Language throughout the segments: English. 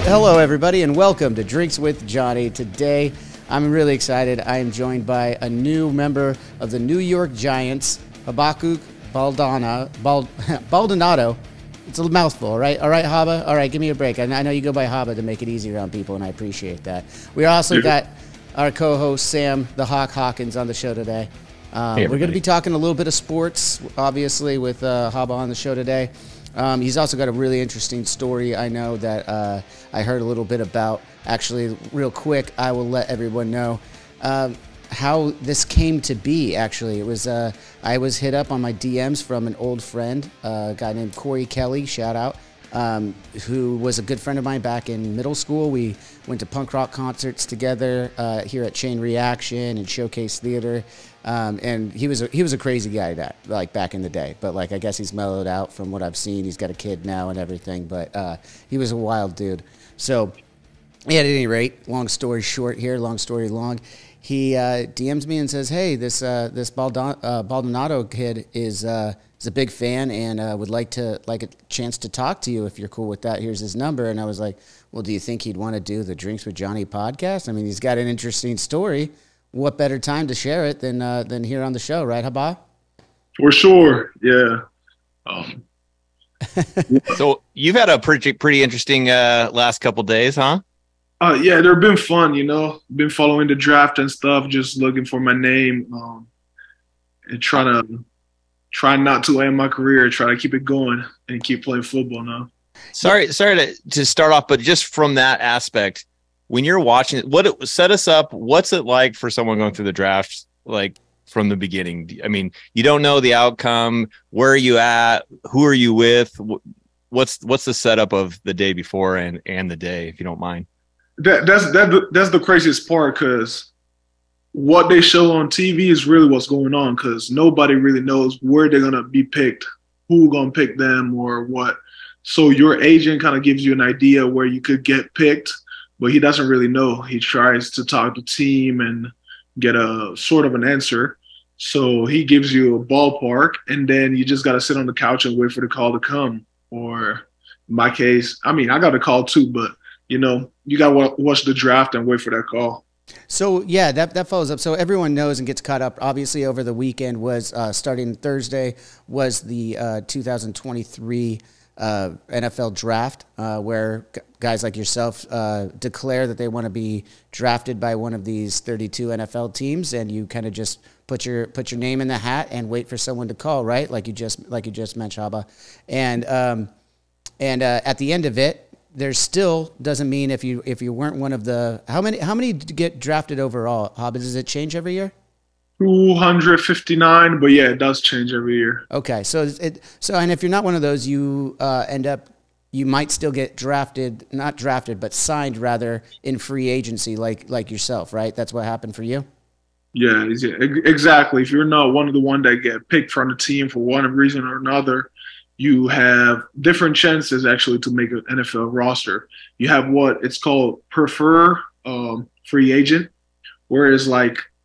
Hello, everybody, and welcome to Drinks with Johnny. Today, I'm really excited. I am joined by a new member of the New York Giants, Habakkuk Baldonaldo. It's a mouthful, right? All right, Haba? All right, give me a break. I know you go by Haba to make it easier on people, and I appreciate that. We also got our co-host, Sam the Hawk Hawkins, on the show today. We're going to be talking a little bit of sports, obviously, with Haba on the show today. He's also got a really interesting story, I know, that I heard a little bit about. Actually, real quick, I will let everyone know how this came to be, actually. It was I was hit up on my DMs from an old friend, a guy named Corey Kelly, shout out, who was a good friend of mine back in middle school. We went to punk rock concerts together here at Chain Reaction and Showcase Theater. And he was a crazy guy back in the day, but I guess he's mellowed out from what I've seen. He's got a kid now and everything, but he was a wild dude. So at any rate, long story short here, long story long, he DMs me and says, "Hey, this Baldonado kid is a big fan and would like a chance to talk to you if you're cool with that. Here's his number." And I was like, "Well, do you think he'd want to do the Drinks with Johnny podcast? I mean, he's got an interesting story. What better time to share it than here on the show, right, Haba?" For sure, yeah. So you've had a pretty interesting last couple days, huh? Yeah, they've been fun, Been following the draft and stuff, just looking for my name, and try not to end my career, try to keep it going and keep playing football now. Sorry to start off, but just from that aspect, when you're watching it, set us up. What's it like for someone going through the draft, from the beginning? I mean, you don't know the outcome. Where are you at? Who are you with? What's the setup of the day before and the day, if you don't mind? That's the craziest part, because what they show on TV is really what's going on, because nobody really knows where they're gonna be picked, who's gonna pick them, or what. So your agent kind of gives you an idea where you could get picked, but he doesn't really know. He tries to talk to the team and get a sort of an answer. So he gives you a ballpark, and then you just got to sit on the couch and wait for the call to come. Or in my case, I mean, I got a call too, but you got to watch the draft and wait for that call. So yeah, that follows up. So everyone knows and gets caught up. Obviously, over the weekend was starting Thursday was the 2023 NFL draft, where guys like yourself declare that they want to be drafted by one of these 32 NFL teams, and you kind of just put your name in the hat and wait for someone to call, right? Like you just mentioned, Haba. And at the end of it, there's still doesn't mean if you weren't one of the how many get drafted overall, Haba? Does it change every year? 259, but yeah, it does change every year. Okay, so and if you're not one of those, you you might still get not drafted, but signed rather in free agency, like yourself, right? That's what happened for you. Yeah, exactly. If you're not one of the ones that get picked from the team for one reason or another, you have different chances actually to make an NFL roster. You have what it's called prefer free agent, whereas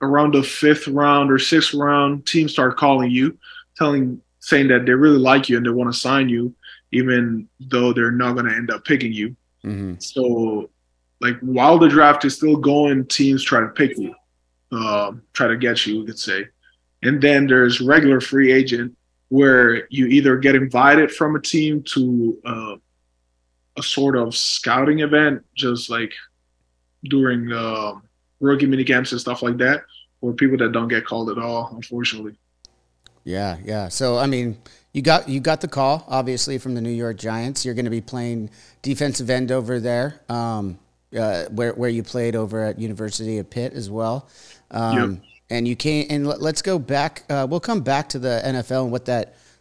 around the 5th round or 6th round, teams start calling you, saying that they really like you and they want to sign you, even though they're not going to end up picking you. Mm-hmm. So, while the draft is still going, teams try to pick you, try to get you, we could say. And then there's regular free agent, where you either get invited from a team to a sort of scouting event, just during rookie mini camps and stuff like that, or people that don't get called at all, unfortunately. Yeah. So I mean, you got the call, obviously, from the New York Giants. You're going to be playing defensive end over there, where you played over at University of Pitt as well. Yep. And you can't. And let's go back. We'll come back to the NFL and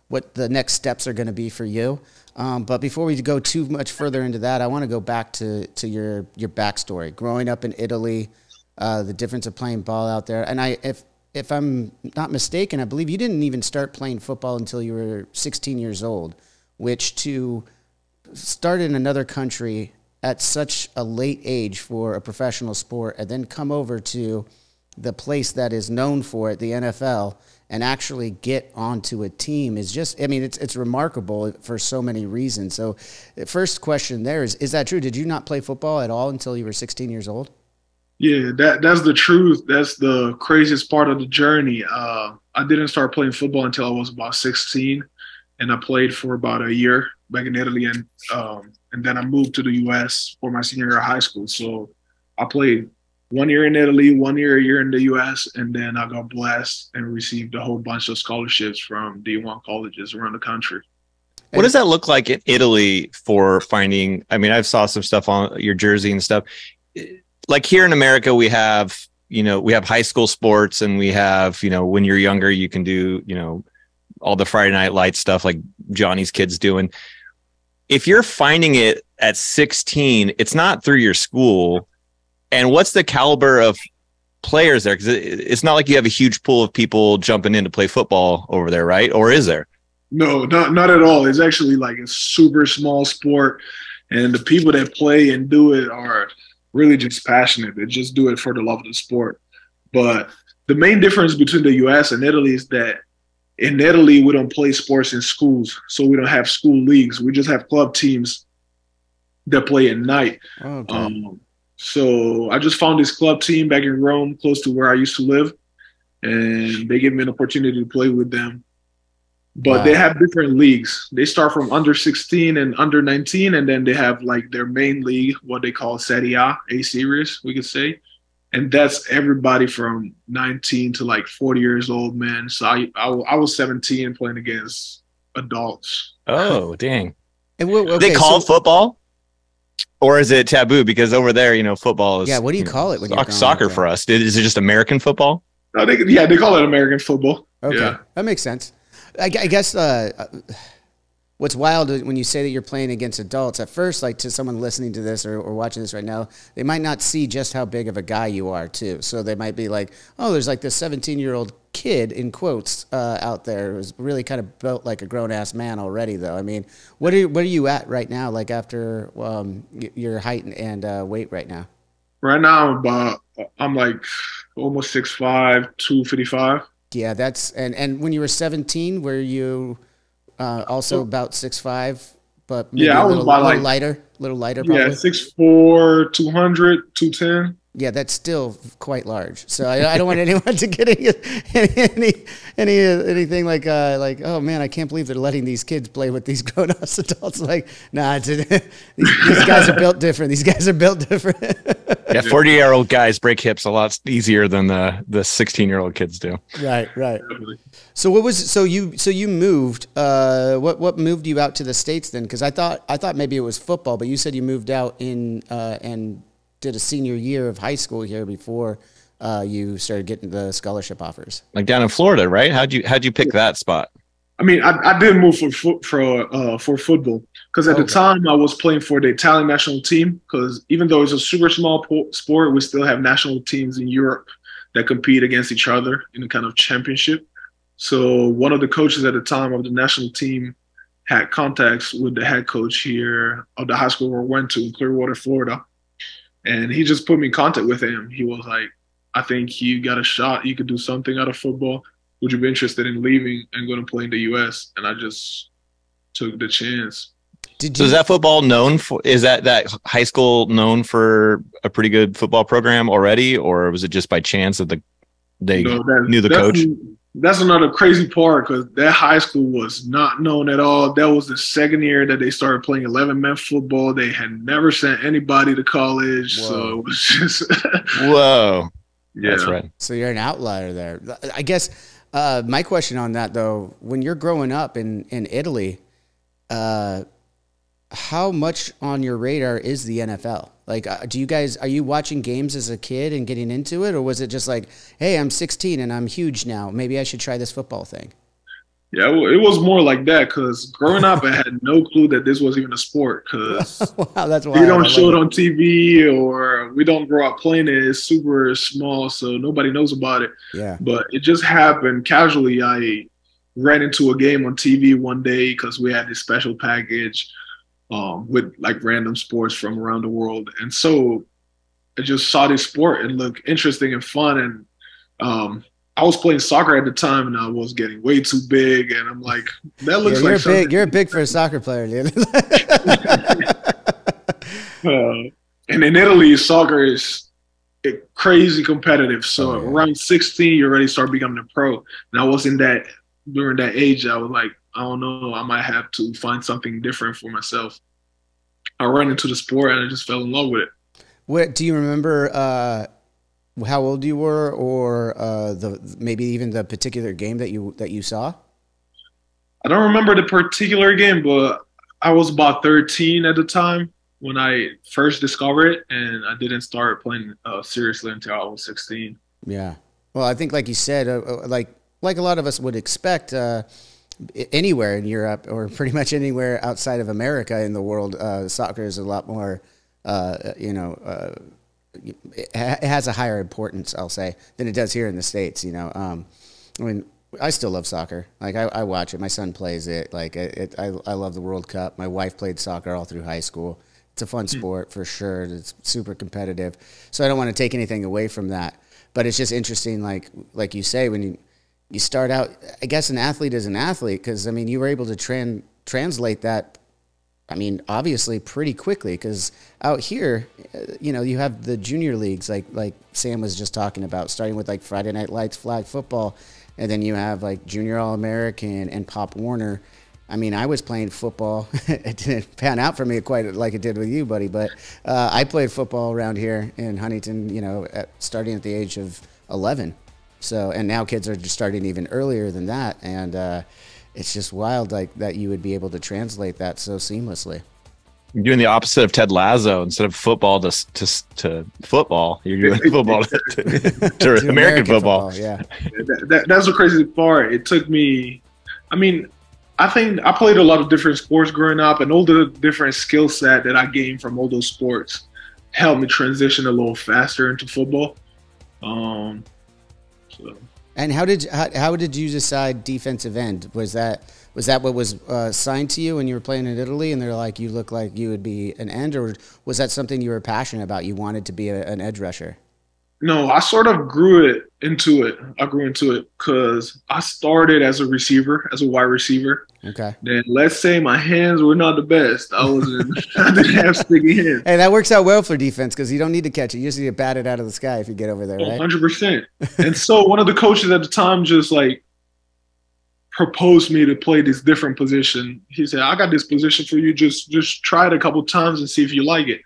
what the next steps are going to be for you. But before we go too much further into that, I want to go back to your backstory, growing up in Italy, the difference of playing ball out there. And if I'm not mistaken, I believe you didn't even start playing football until you were 16 years old, which to start in another country at such a late age for a professional sport and then come over to the place that is known for it, the NFL, and actually get onto a team is just, I mean, it's remarkable for so many reasons. So the first question there is that true? Did you not play football at all until you were 16 years old? Yeah, that's the truth. That's the craziest part of the journey. I didn't start playing football until I was about 16, and I played for about a year back in Italy, and then I moved to the U.S. for my senior year of high school. So I played 1 year in Italy, a year in the U.S., and then I got blessed and received a whole bunch of scholarships from D1 colleges around the country. What does that look like in Italy for finding? I mean, I've saw some stuff on your jersey and stuff. Like here in America, we have high school sports, and we have, when you're younger, you can do, all the Friday Night Lights stuff like Johnny's kids doing. If you're finding it at 16, it's not through your school. And what's the caliber of players there? Because it's not like you have a huge pool of people jumping in to play football over there, right? Or is there? No, not at all. It's actually like a super small sport, and the people that play and do it are really just passionate. They just do it for the love of the sport. But the main difference between the U.S. and Italy is that in Italy, we don't play sports in schools, so we don't have school leagues. We just have club teams that play at night. Okay. So I just found this club team back in Rome, close to where I used to live, and they gave me an opportunity to play with them. But They have different leagues. They start from under 16 and under 19, and then they have like their main league, what they call Serie A series, we could say. And that's everybody from 19 to like 40 years old, man. So I was 17 playing against adults. Oh, dang. And okay, they call it football? Or is it taboo? Because over there, football is... Yeah, what do you call it when you're soccer for us? Is it just American football? No, they call it American football. Okay, yeah. That makes sense. I guess what's wild when you say that you're playing against adults, at first, like to someone listening to this or watching this right now, they might not see just how big of a guy you are too. So they might be like, oh, there's like this 17-year-old kid in quotes out there who's really kind of built like a grown-ass man already, though. I mean, what are you at right now, like after your height and weight right now? Right now, I'm like almost 6'5", 255. Yeah, that's and when you were 17, were you also about 6'5", but maybe I was about little lighter, probably? Yeah, 6'4", 200, 210. Yeah, that's still quite large. So I don't want anyone to get anything like oh man, I can't believe they're letting these kids play with these grown-ass adults. Like, nah, these guys are built different. These guys are built different. Yeah, 40-year-old guys break hips a lot easier than the 16-year-old kids do. Right. So you moved. What moved you out to the States then? Because I thought maybe it was football, but you said you moved out and did a senior year of high school here before you started getting the scholarship offers. Like down in Florida, right? How'd you pick that spot? I mean, I did move for football because at the time I was playing for the Italian national team. Because even though it's a super small sport, we still have national teams in Europe that compete against each other in a kind of championship. So one of the coaches at the time of the national team had contacts with the head coach here of the high school where I went to in Clearwater, Florida. And he just put me in contact with him. He was like, I think you got a shot. You could do something out of football. Would you be interested in leaving and going to play in the U.S.? And I just took the chance. So is that football known for, is that high school known for a pretty good football program already? Or was it just by chance that they knew the coach? That's another crazy part because that high school was not known at all. That was the second year that they started playing 11-man football. They had never sent anybody to college. Whoa. So it was just whoa. Yeah. That's right. So you're an outlier there. I guess my question on that, though, when you're growing up in Italy, how much on your radar is the NFL? Like, are you watching games as a kid and getting into it? Or was it just like, hey, I'm 16 and I'm huge now. Maybe I should try this football thing. Yeah, it was more like that because growing up, I had no clue that this was even a sport because wow, that's we don't show it on TV or we don't grow up playing it. It's super small, so nobody knows about it. Yeah. But it just happened casually. I ran into a game on TV one day because we had this special package with like random sports from around the world. And so I just saw this sport and looked interesting and fun. And I was playing soccer at the time, and I was getting way too big, and I'm like, that looks you're like big. You're big for a soccer player, dude. And in Italy, soccer is crazy competitive. So around 16, you already start becoming a pro. And I was during that age, I was like, I don't know, I might have to find something different for myself. I ran into the sport and I just fell in love with it. What do you remember? How old you were, or maybe even the particular game that you saw? I don't remember the particular game, but I was about 13 at the time when I first discovered it, and I didn't start playing seriously until I was 16. Yeah. Well, I think, like you said, like a lot of us would expect, anywhere in Europe or pretty much anywhere outside of America in the world, soccer is a lot more, it has a higher importance, I'll say, than it does here in the States. I mean, I still love soccer. Like I watch it. My son plays it. Like I love the World Cup. My wife played soccer all through high school. It's a fun sport for sure. It's super competitive. So I don't want to take anything away from that. But it's just interesting, like you say, when you start out, I guess an athlete is an athlete, because, I mean, you were able to translate that, I mean, obviously pretty quickly, because out here, you have the junior leagues, like Sam was just talking about, starting with like Friday Night Lights flag football, and then you have like Junior All-American and Pop Warner. I mean, I was playing football. It didn't pan out for me quite like it did with you, buddy, but I played football around here in Huntington, starting at the age of 11. So, and now kids are just starting even earlier than that, and it's just wild, like, that you would be able to translate that so seamlessly. You're doing the opposite of Ted Lasso. Instead of football to football, you're doing football to American football. Yeah, that's the crazy part. It took me. I mean, I think I played a lot of different sports growing up, and all the different skill set that I gained from all those sports helped me transition a little faster into football. And how did you decide defensive end? Was that what was assigned to you when you were playing in Italy, and they're like, you look like you would be an end, or was that something you were passionate about? You wanted to be an edge rusher? No, I sort of grew into it. I grew into it because I started as a receiver, as a wide receiver. Okay. Then let's say my hands were not the best. I didn't have sticky hands. Hey, that works out well for defense, because you don't need to catch it. You just need to bat it out of the sky if you get over there, right? 100%. And so one of the coaches at the time just like proposed me to play this different position. He said, I got this position for you. Just try it a couple times and see if you like it.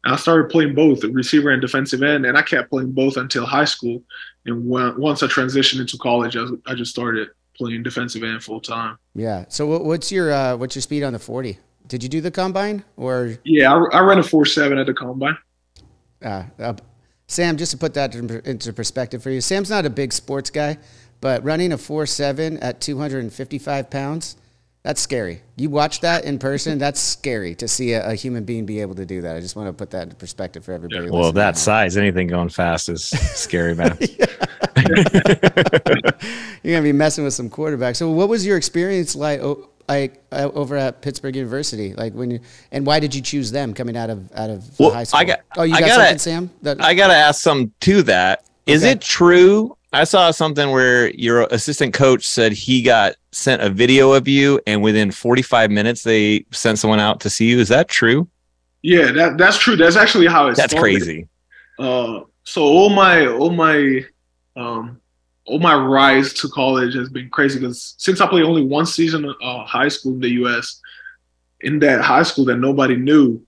And I started playing both, receiver and defensive end, and I kept playing both until high school. And once I transitioned into college, I just started playing defensive end full time. Yeah. So what's your speed on the 40? Did you do the combine, or? Yeah, I ran a 4.7 at the combine. Sam, just to put that into perspective for you, Sam's not a big sports guy, but running a 4.7 at 255 pounds, that's scary. You watch that in person, that's scary to see a human being be able to do that. I just want to put that into perspective for everybody. Yeah. Well, that size, anything going fast is scary, man. You're going to be messing with some quarterbacks. So what was your experience like over at Pittsburgh University? Like and why did you choose them coming out of high school? You got something, Sam? I got to ask some to that. Is it true? I saw something where your assistant coach said he got sent a video of you, and within 45 minutes they sent someone out to see you. Is that true? Yeah, that's true. That's actually how it started. That's crazy. So all my rise to college has been crazy, because since I played only one season of high school in the U.S., in that high school that nobody knew,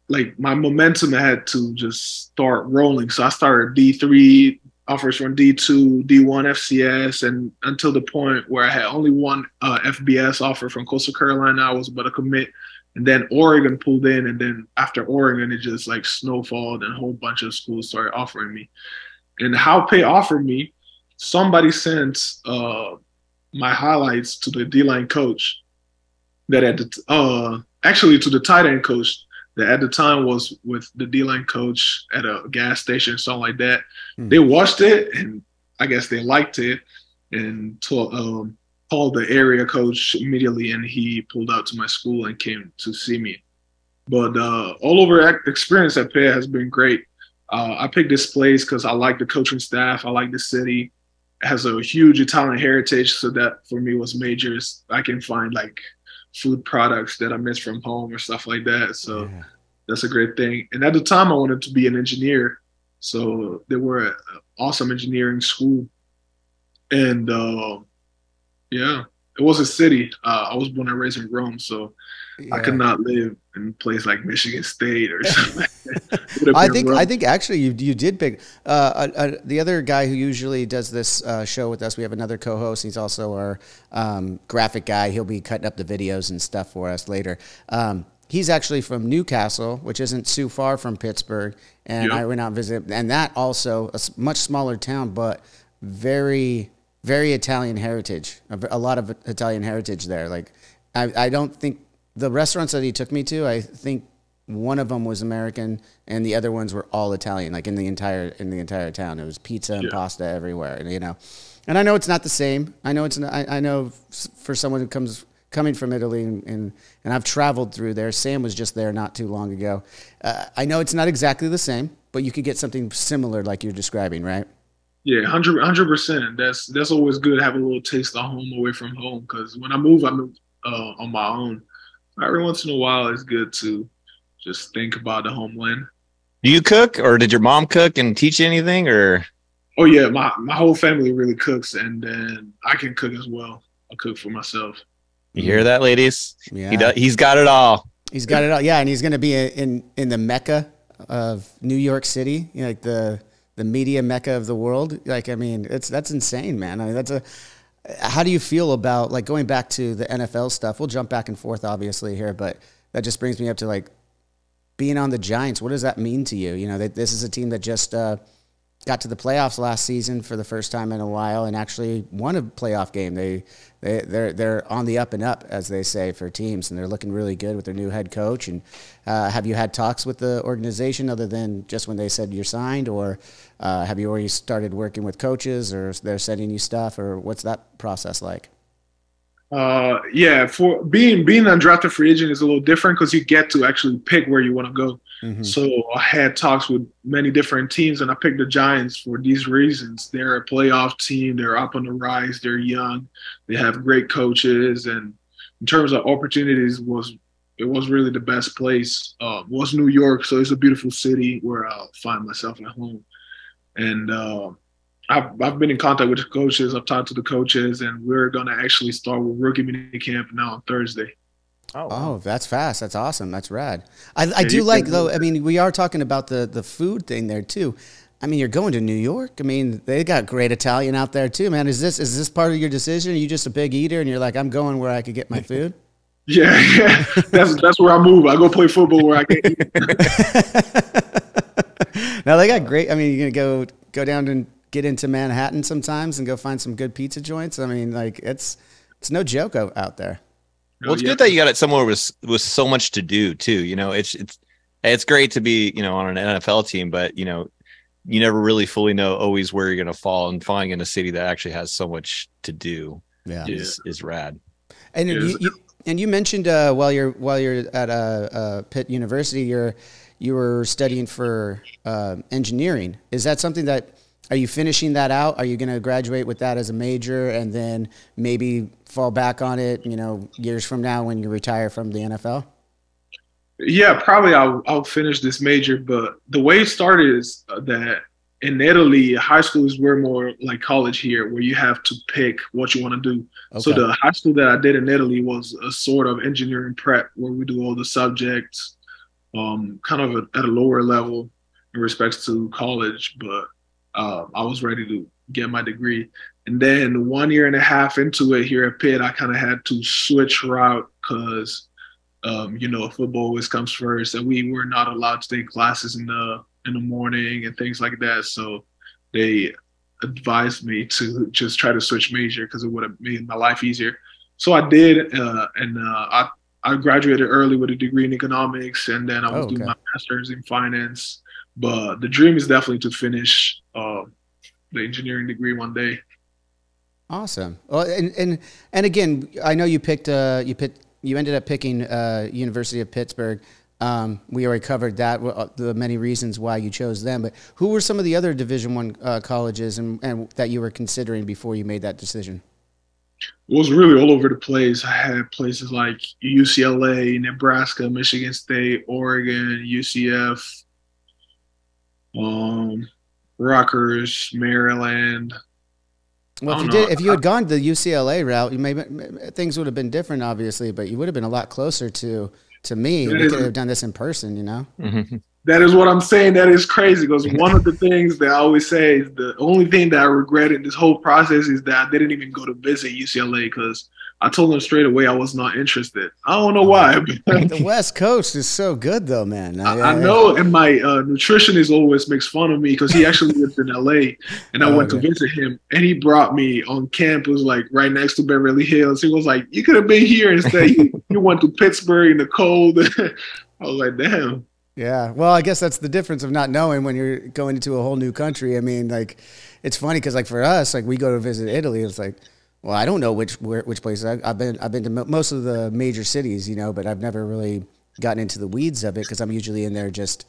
like my momentum had to just start rolling. So I started D3, offers from D2, D1 FCS, and until the point where I had only one FBS offer from Coastal Carolina. I was about to commit, and then Oregon pulled in, and then after Oregon, it just like snowfalled, and a whole bunch of schools started offering me. And how Pay offered me, somebody sent my highlights to the D-line coach that actually to the tight end coach that at the time was with the D-line coach at a gas station, something like that. They watched it, and I guess they liked it, and called the area coach immediately, and he pulled out to my school and came to see me. But all over experience at Pitt has been great. I picked this place because I like the coaching staff. I like the city. It has a huge Italian heritage, so that for me was major. I can find like food products that I miss from home or stuff like that. So that's a great thing. And at the time, I wanted to be an engineer. So they were an awesome engineering school. And yeah, it was a city. I was born and raised in Rome, so I could not live in a place like Michigan State or something like that. I think actually you did pick the other guy who usually does this show with us. We have another co-host. He's also our graphic guy. He'll be cutting up the videos and stuff for us later. He's actually from Newcastle, which isn't too far from Pittsburgh. And I went out and visited. And that also, a much smaller town, but very, very Italian heritage. A lot of Italian heritage there. Like, I don't think the restaurants that he took me to, I think one of them was American and the other ones were all Italian, like in the entire town. It was pizza and pasta everywhere, and and I know it's not the same. I know I know for someone who coming from Italy and I've traveled through there. Sam was just there not too long ago. I know it's not exactly the same, but you could get something similar like you're describing, right? Yeah, 100%. That's always good to have a little taste of home away from home, because when I move on my own. Every once in a while, it's good to just think about the homeland. Do you cook, or did your mom cook and teach you anything, or? Oh yeah, my whole family really cooks, and then I can cook as well. I cook for myself. You hear that, ladies? Yeah, he's got it all. He's got it all. Yeah, and he's going to be in the Mecca of New York City, like the media Mecca of the world. Like, I mean, that's insane, man. I mean, how do you feel about, like, going back to the NFL stuff? We'll jump back and forth, obviously, here, but that just brings me up to, like, being on the Giants. What does that mean to you? You know, this is a team that just got to the playoffs last season for the first time in a while and actually won a playoff game. They're on the up and up, as they say, for teams, and they're looking really good with their new head coach. And have you had talks with the organization other than just when they said you're signed, or have you already started working with coaches, or they're sending you stuff, or what's that process like? Yeah, for being an undrafted free agent is a little different because you get to actually pick where you want to go. Mm-hmm. So I had talks with many different teams, and I picked the Giants for these reasons. They're a playoff team. They're up on the rise. They're young. They have great coaches. And in terms of opportunities, it was really the best place. Was New York, so it's a beautiful city where I'll find myself at home. And I've been in contact with the coaches. I've talked to the coaches, and we're going to actually start with rookie mini camp now on Thursday. Oh, wow. Oh, that's fast. That's awesome. That's rad. I do like, though, I mean, we are talking about the food thing there, too. I mean, you're going to New York. I mean, they got great Italian out there, too, man. Is this part of your decision? Are you just a big eater, and you're like, I'm going where I could get my food? Yeah. That's where I move. I go play football where I can eat. Now, they got great, I mean, you're going to go down and get into Manhattan sometimes and go find some good pizza joints. I mean, like, it's no joke out there. Well, it's good that you got it somewhere with so much to do too. You know, it's great to be, you know, on an NFL team, but you know, you never really fully know always where you're going to fall, and falling in a city that actually has so much to do is rad. And you mentioned while you're at Pitt University, you were studying for engineering. Is that something that, are you finishing that out? Are you going to graduate with that as a major and then maybe fall back on it, you know, years from now when you retire from the NFL? Yeah, probably I'll finish this major. But the way it started is that in Italy, high school is way more like college here, where you have to pick what you want to do. Okay. So the high school that I did in Italy was a sort of engineering prep where we do all the subjects kind of at a lower level in respects to college. But I was ready to get my degree. And then 1.5 years into it here at Pitt, I kind of had to switch route because, you know, football always comes first, and we were not allowed to take classes in the morning and things like that. So they advised me to just try to switch major because it would have made my life easier. So I did, and I graduated early with a degree in economics, and then I was doing my master's in finance. But the dream is definitely to finish the engineering degree one day. Awesome. Well, and again, I know you ended up picking University of Pittsburgh. We already covered that, the many reasons why you chose them. But who were some of the other Division I colleges and that you were considering before you made that decision? It was really all over the place. I had places like UCLA, Nebraska, Michigan State, Oregon, UCF, Rutgers, Maryland. Well, if you had gone the UCLA route, things would have been different, obviously, but you would have been a lot closer to me. We could have done this in person, you know? Mm-hmm. That is what I'm saying. That is crazy, because one of the things that I always say is the only thing that I regret in this whole process is that I didn't even go to visit UCLA, because I told them straight away I was not interested. I don't know why. The West Coast is so good, though, man. I know, and my nutritionist always makes fun of me because he actually lives in LA, and I went to visit him, and he brought me on campus, like right next to Beverly Hills. He was like, "You could have been here instead. You went to Pittsburgh in the cold." I was like, "Damn." Yeah, well, I guess that's the difference of not knowing when you're going into a whole new country. I mean, like, it's funny because, like, for us, like, we go to visit Italy. It's like, well, I don't know which places. I've been to most of the major cities, you know, but I've never really gotten into the weeds of it because I'm usually in there just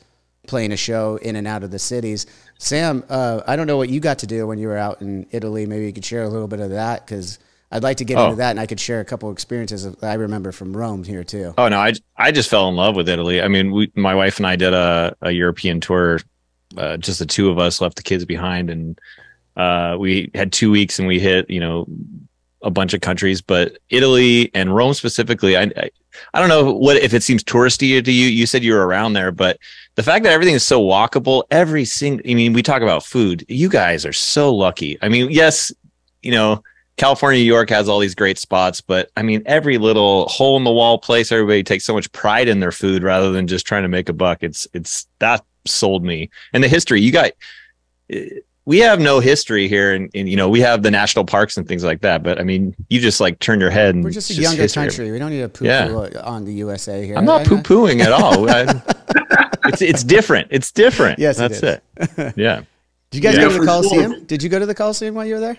playing a show in and out of the cities. Sam, I don't know what you got to do when you were out in Italy. Maybe you could share a little bit of that, because I'd like to get into that, and I could share a couple of experiences I remember from Rome here too. Oh no, I just fell in love with Italy. I mean, my wife and I did a European tour. Just the two of us, left the kids behind, and we had 2 weeks, and we hit, you know, a bunch of countries. But Italy and Rome specifically, I don't know if it seems touristy to you. You said you were around there, but the fact that everything is so walkable, I mean, we talk about food. You guys are so lucky. I mean, yes, you know, California, New York has all these great spots, but I mean, every little hole in the wall place, everybody takes so much pride in their food rather than just trying to make a buck. It's that sold me. And the history, we have no history here, and you know, we have the national parks and things like that. But I mean, you just like turn your head, and we're just a younger country. We don't need to poo-poo on the USA here. I'm not poo-pooing at all. It's different. It's different. Yes, that's it. Yeah. Did you guys go to the Coliseum? Sure. Did you go to the Coliseum while you were there?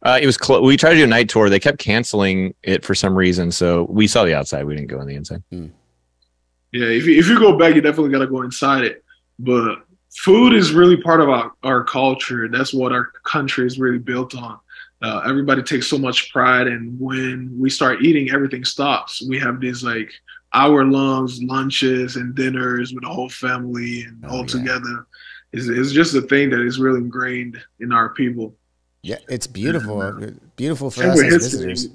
It was we tried to do a night tour. They kept canceling it for some reason, so we saw the outside. We didn't go on the inside. Yeah, if you go back, you definitely got to go inside it. But food is really part of our culture. That's what our country is really built on. Everybody takes so much pride, and when we start eating, everything stops. We have these like hour-long lunches and dinners with the whole family and all together. It's just a thing that is really ingrained in our people. Yeah, it's beautiful. Beautiful for us as visitors.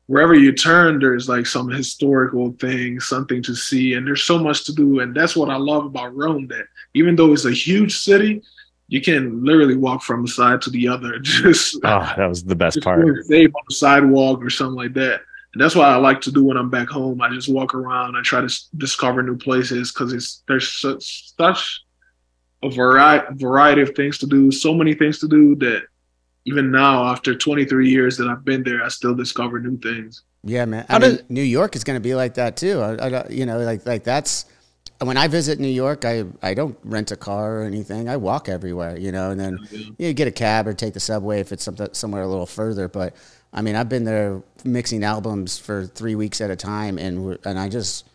Wherever you turn, there's like some historical thing, something to see, and there's so much to do. And that's what I love about Rome, that even though it's a huge city, you can literally walk from the side to the other. That was the best part. Save on the sidewalk or something like that. And that's what I like to do when I'm back home. I just walk around. I try to discover new places, because there's such a variety of things to do, so many things to do, that even now, after 23 years that I've been there, I still discover new things. Yeah, man. I mean, New York is going to be like that too. You know, like that's when I visit New York, I don't rent a car or anything. I walk everywhere, you know, and then you get a cab or take the subway if it's somewhere a little further. But I mean, I've been there mixing albums for 3 weeks at a time, and I just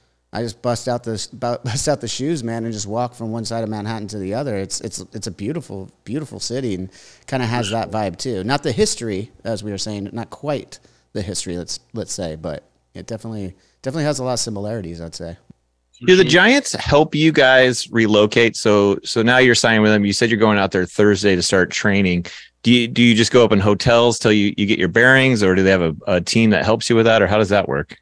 bust out the shoes, man, and just walk from one side of Manhattan to the other. It's a beautiful, beautiful city, and kind of has that vibe too. Not the history, as we were saying, not quite the history, let's say, but it definitely has a lot of similarities, I'd say. Do the Giants help you guys relocate? So now you're signing with them. You said you're going out there Thursday to start training. Do you just go up in hotels till you get your bearings, or do they have a team that helps you with that, or how does that work?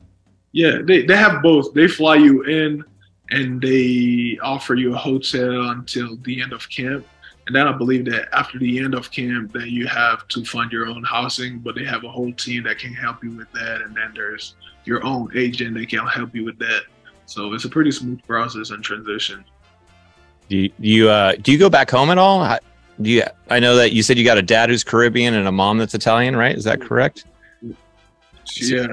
Yeah, they have both. They fly you in, and they offer you a hotel until the end of camp. And then I believe that after the end of camp, then you have to find your own housing, but they have a whole team that can help you with that. And then there's your own agent that can help you with that. So it's a pretty smooth process and transition. Do you go back home at all? I know that you said you got a dad who's Caribbean and a mom that's Italian, right? Is that correct? Yeah.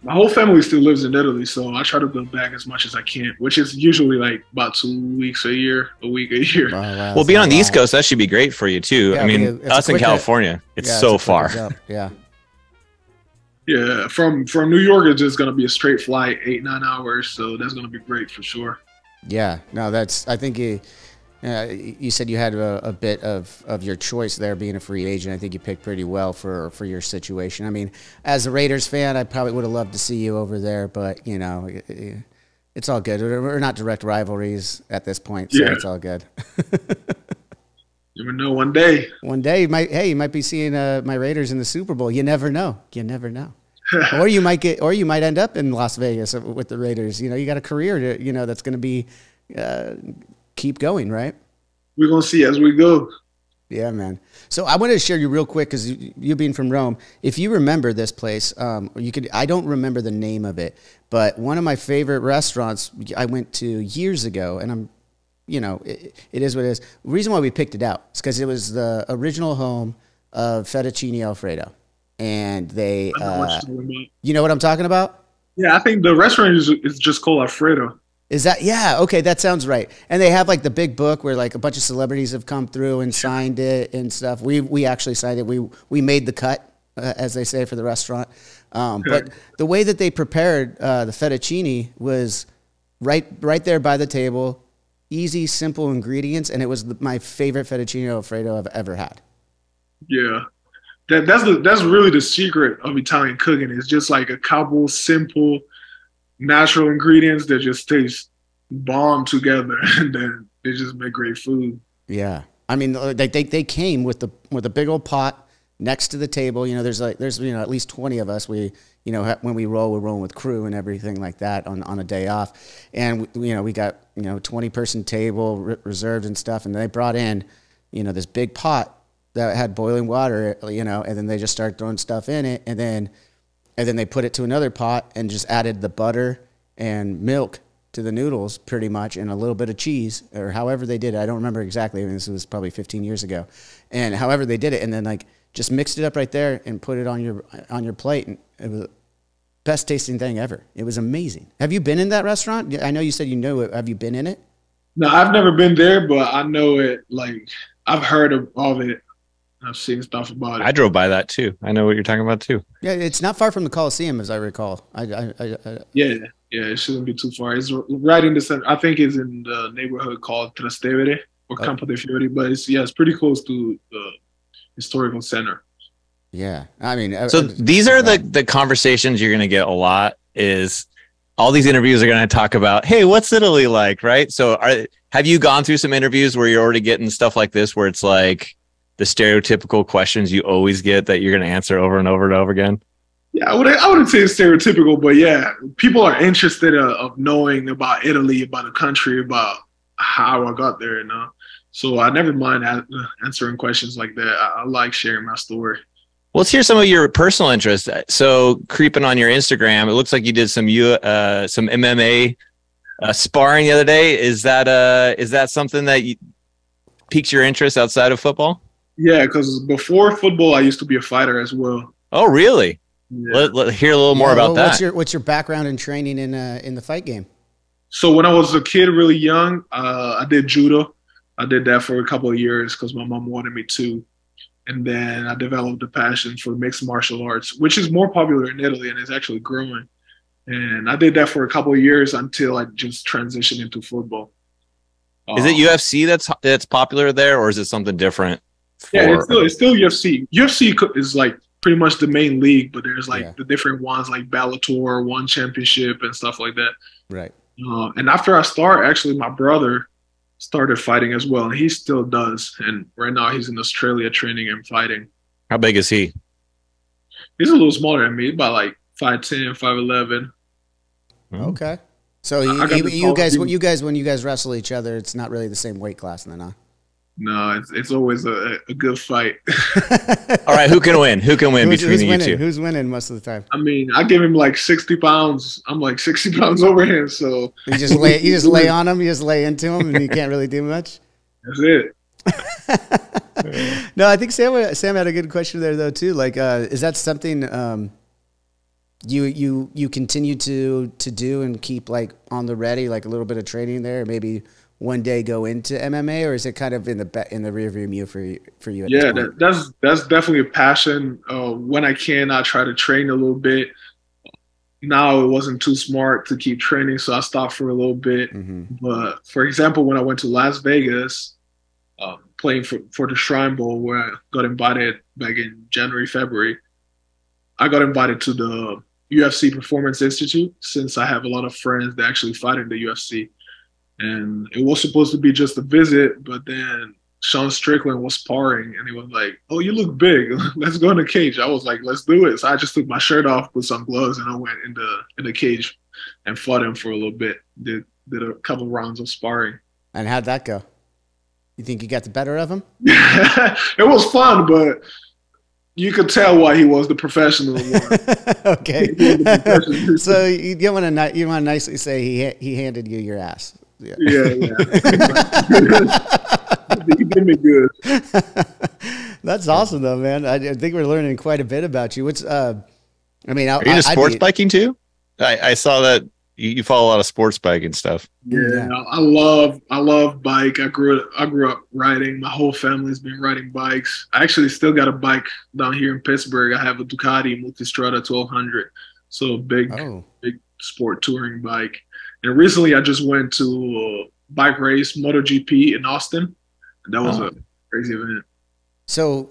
My whole family still lives in Italy, so I try to go back as much as I can, which is usually like about 2 weeks a year, a week a year. Wow, well, being on the East Coast, that should be great for you too. Yeah, I mean, us in California, it's so far. Yeah. Yeah, from New York, it's just gonna be a straight flight, 8-9 hours. So that's gonna be great for sure. Yeah, no, that's. I think you said you had a bit of your choice there, being a free agent. I think you picked pretty well for your situation. I mean, as a Raiders fan, I probably would have loved to see you over there, but you know, it's all good. We're not direct rivalries at this point, so it's all good. You never know. One day. One day, you might be seeing my Raiders in the Super Bowl. You never know. You never know. Or you might end up in Las Vegas with the Raiders. You know, you got a career that's going to be keep going, right? We're gonna see as we go. Yeah, man. So I wanted to share you real quick because you being from Rome, if you remember this place, you could. I don't remember the name of it, but one of my favorite restaurants I went to years ago, and I'm. You know, it is what it is. The reason why we picked it out is because it was the original home of fettuccine Alfredo. And they, you know what I'm talking about? Yeah, I think the restaurant is just called Alfredo. Is that, yeah, okay, that sounds right. And they have like the big book where like a bunch of celebrities have come through and signed it and stuff. We actually signed it. We made the cut, as they say, for the restaurant. But the way that they prepared the fettuccine was right there by the table. Easy, simple ingredients, and it was my favorite fettuccine Alfredo I've ever had. Yeah, that's really the secret of Italian cooking. It's just like a couple simple, natural ingredients that just taste bomb together, and then they just make great food. Yeah, I mean, they came with a big old pot next to the table. You know, there's at least 20 of us. When we roll, we're rolling with crew and everything like that on a day off. And, we got, 20-person table reserved and stuff. And they brought in, this big pot that had boiling water, and then they just start throwing stuff in it. And then they put it to another pot and just added the butter and milk to the noodles pretty much, and a little bit of cheese, or however they did it. I don't remember exactly. I mean, this was probably 15 years ago. And however they did it, and then just mixed it up right there and put it on your plate. And it was best tasting thing ever. It was amazing. Have you been in that restaurant? I know you said you know it. Have you been in it? No, I've never been there, but I know it. Like, I've heard of it. I've seen stuff about it. I drove by that too. I know what you're talking about too. Yeah, it's not far from the Coliseum, as I recall. Yeah, it shouldn't be too far. It's right in the center. I think it's in the neighborhood called Trastevere or Campo de Fiori, but it's pretty close to the historical center. Yeah, I mean, so these are the conversations you're going to get a lot. Is all these interviews are going to talk about, hey, what's Italy like, right? So have you gone through some interviews where you're already getting stuff like this, where it's like the stereotypical questions you always get that you're going to answer over and over and over again? Yeah, I wouldn't say it's stereotypical, but yeah, people are interested of knowing about Italy, about the country, about how I got there, So I never mind answering questions like that. I like sharing my story. Well, let's hear some of your personal interests. So, creeping on your Instagram, it looks like you did some MMA sparring the other day. Is that something that piques your interest outside of football? Yeah, because before football, I used to be a fighter as well. Oh, really? Yeah. Let hear a little more about that. What's your background and training in the fight game? So when I was a kid, really young, I did judo. I did that for a couple of years because my mom wanted me to. And then I developed a passion for mixed martial arts, which is more popular in Italy and is actually growing. And I did that for a couple of years until I just transitioned into football. Is it UFC that's popular there, or is it something different? Yeah, it's still UFC. UFC is like pretty much the main league, but there's the different ones like Bellator, One Championship, and stuff like that. Right. And after I started, actually, my brother started fighting as well, and he still does. And right now he's in Australia training and fighting. How big is he? He's a little smaller than me, about like 5'10", 5'11". Okay. So you guys, when you guys wrestle each other, it's not really the same weight class then, huh? No, it's always a good fight. All right, who can win? Who can win between you two? Who's winning most of the time? I mean, I give him like 60 pounds. I'm like 60 pounds over him, so you just lay on him. You just lay into him, and you can't really do much. That's it. No, I think Sam had a good question there though too. Like, is that something? You continue to do and keep like on the ready, like a little bit of training there, maybe one day go into MMA, or is it kind of in the rearview mirror for you? At Yeah, this point? that's definitely a passion. When I can, I try to train a little bit. Now it wasn't too smart to keep training, so I stopped for a little bit. Mm-hmm. But for example, when I went to Las Vegas, playing for the Shrine Bowl, where I got invited back in January, February, I got invited to the UFC Performance Institute, since I have a lot of friends that actually fight in the UFC. And it was supposed to be just a visit, but then Sean Strickland was sparring, and he was like, "Oh, you look big. Let's go in the cage." I was like, "Let's do it." So I just took my shirt off, put some gloves, and I went in the cage and fought him for a little bit. Did a couple rounds of sparring. And how'd that go? You think you got the better of him? It was fun, but you could tell why he was the professional one. Okay. So you want to nicely say he handed you your ass. Yeah. Yeah. He did me good. That's awesome, though, man. I think we're learning quite a bit about you. Are you into sports biking too? I saw that you follow a lot of sports biking stuff. Yeah, I love bike. I grew up riding. My whole family's been riding bikes. I actually still got a bike down here in Pittsburgh. I have a Ducati Multistrada 1200, so a big sport touring bike. And recently, I just went to a bike race, MotoGP in Austin. And that was a crazy event. So,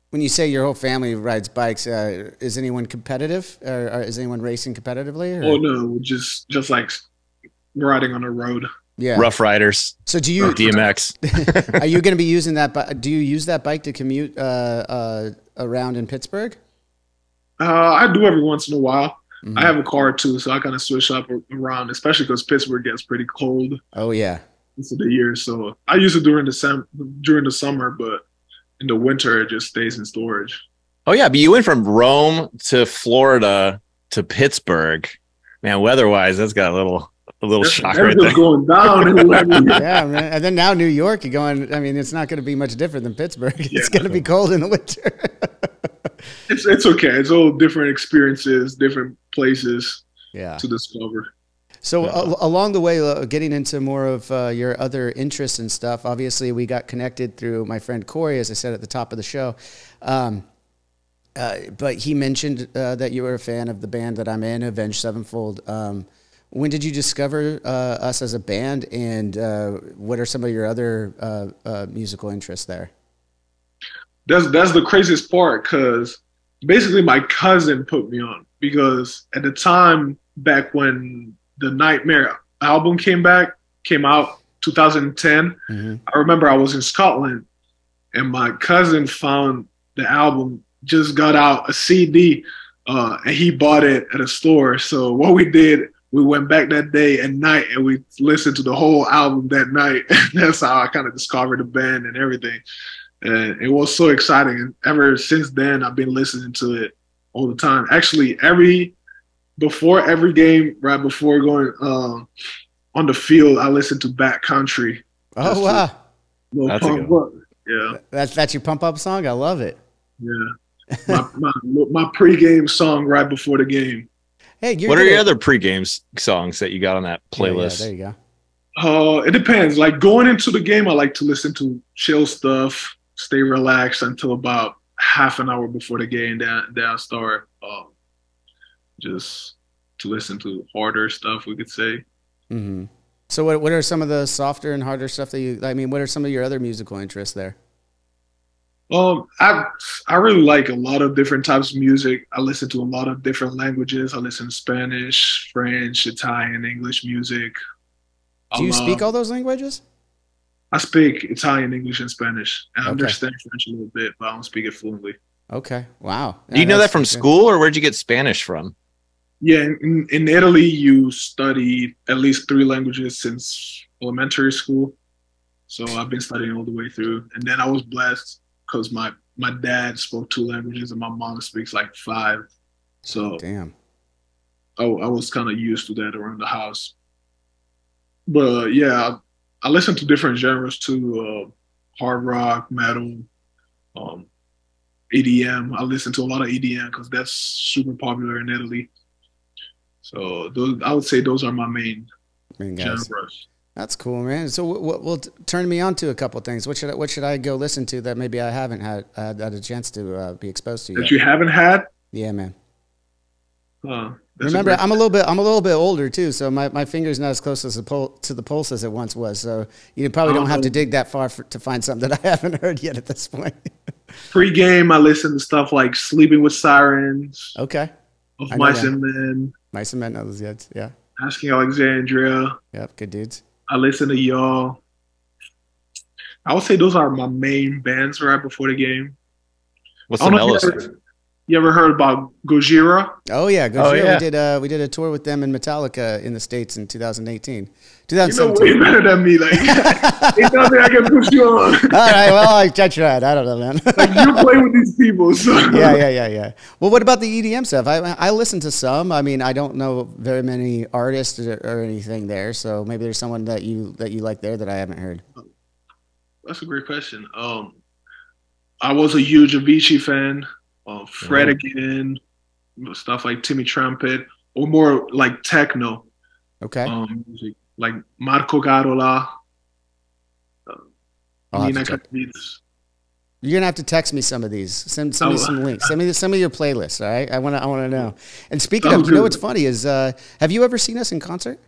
when you say your whole family rides bikes, is anyone competitive, or is anyone racing competitively? Or? Oh no, just like riding on the road. Yeah, Rough Riders. So do you DMX? Are you going to be using that? Do you use that bike to commute around in Pittsburgh? I do every once in a while. Mm-hmm. I have a car too, so I kind of switch up around, especially because Pittsburgh gets pretty cold. Oh yeah, of the year. So I use it during the summer, but in the winter it just stays in storage. Oh yeah, but you went from Rome to Florida to Pittsburgh. Man, weather-wise, that's got a little shock right there. Going down. Yeah, man. And then now New York, you're going. I mean, it's not going to be much different than Pittsburgh. It's going to be cold in the winter. It's okay. It's all different experiences, different places to discover. So along the way, getting into more of your other interests and stuff, obviously we got connected through my friend Corey, as I said at the top of the show. But he mentioned that you were a fan of the band that I'm in, Avenged Sevenfold. When did you discover us as a band, and what are some of your other musical interests there? That's the craziest part, because basically my cousin put me on, because at the time back when the Nightmare album came out 2010, I remember I was in Scotland and my cousin found the album, just got out a CD, and he bought it at a store. So what we did, we went back that day at night and we listened to the whole album that night. That's how I kind of discovered the band and everything. And it was so exciting. And ever since then, I've been listening to it all the time. Actually, before every game, right before going on the field, I listen to Backcountry. Oh, wow. That's a good one. Yeah. That's your pump up song? I love it. Yeah. My pregame song right before the game. Hey, what are your other pregame songs that you got on that playlist? Yeah, there you go. It depends. Like going into the game, I like to listen to chill stuff, stay relaxed until about half an hour before the game. Then I start just to listen to harder stuff, we could say. Mm-hmm. So what are some of the softer and harder stuff what are some of your other musical interests there? I really like a lot of different types of music. I listen to a lot of different languages. I listen to Spanish, French, Italian, English music. Do you speak all those languages? I speak Italian, English, and Spanish. I understand French a little bit, but I don't speak it fluently. Okay. Wow. Do you know that from school, or where'd you get Spanish from? Yeah, in Italy, you study at least 3 languages since elementary school. So I've been studying all the way through. And then I was blessed because my dad spoke 2 languages and my mom speaks like 5. So damn. I was kind of used to that around the house. But yeah, I listen to different genres too, hard rock, metal, EDM. I listen to a lot of EDM because that's super popular in Italy. So I would say those are my main genres. That's cool, man. So well, turn me on to a couple things. What should I go listen to that maybe I haven't had a chance to be exposed to yet? That you haven't had? Yeah, man. Remember, I'm a little bit older too, so my finger's not as close to the pulse as it once was. So you probably don't have to dig that far to find something that I haven't heard yet at this point. Pre-game, I listen to stuff like "Sleeping with Sirens." Okay. Of Mice and Men. Mice and Men, those good. Yeah. Asking Alexandria. Yep, good dudes. I listen to y'all. I would say those are my main bands right before the game. What's the mellow stuff? You ever heard about Gojira? Oh yeah, Gojira. Oh, yeah. We did a tour with them and Metallica in the States in 2018. You know way better than me. Like, ain't nothing I can push you on. All right, well, I tried. I don't know, man. Like, you play with these people, so. Yeah. Well, what about the EDM stuff? I listen to some. I mean, I don't know very many artists or anything there, so maybe there's someone that you like there that I haven't heard. That's a great question. I was a huge Avicii fan. Fred again, stuff like Timmy Trumpet, or more like techno. Okay. Music, like Marco Garola. You're gonna have to text me some of these. Send me some links. Send me some of your playlists. All right. I want to know. And speaking of, you know what's funny is, have you ever seen us in concert?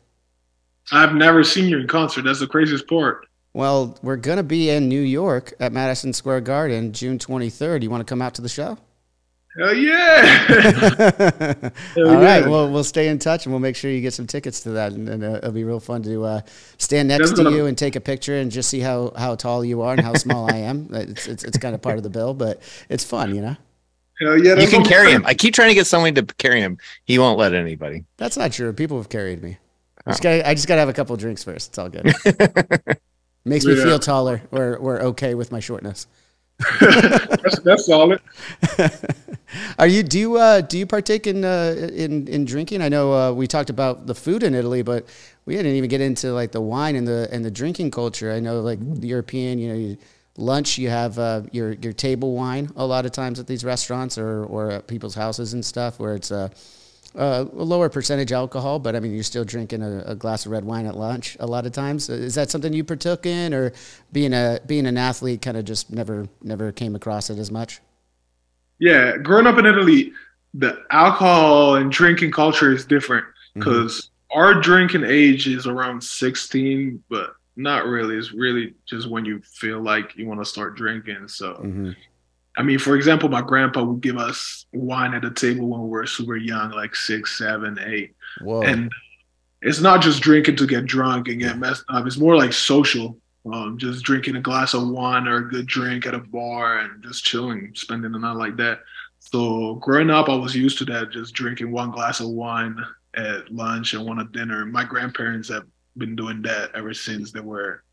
I've never seen you in concert. That's the craziest part. Well, we're gonna be in New York at Madison Square Garden, June 23rd. You want to come out to the show? Hell yeah! All right, well, we'll stay in touch and we'll make sure you get some tickets to that, and it'll be real fun to stand next to you and take a picture and just see how tall you are and how small I am. It's kind of part of the bill, but it's fun, you know. Hell yeah! You can carry him. I keep trying to get someone to carry him. He won't let anybody. That's not true. People have carried me. I just gotta have a couple of drinks first. It's all good. Makes me feel taller or okay with my shortness. that's solid. Do you partake in drinking? I know we talked about the food in Italy, but we didn't even get into like the wine and the drinking culture. I know like the European, lunch you have your table wine a lot of times at these restaurants or at people's houses and stuff where it's a lower percentage alcohol, but I mean, you're still drinking a glass of red wine at lunch a lot of times. Is that something you partook in, or being an athlete kind of just never came across it as much? Yeah, growing up in Italy, the alcohol and drinking culture is different because our drinking age is around 16, but not really. It's really just when you feel like you want to start drinking. So. I mean, for example, my grandpa would give us wine at the table when we were super young, like 6, 7, 8. Whoa. And it's not just drinking to get drunk and get messed up. It's more like social, just drinking a glass of wine or a good drink at a bar and just chilling, spending the night like that. So growing up, I was used to that, just drinking one glass of wine at lunch and one at dinner. My grandparents have been doing that ever since they were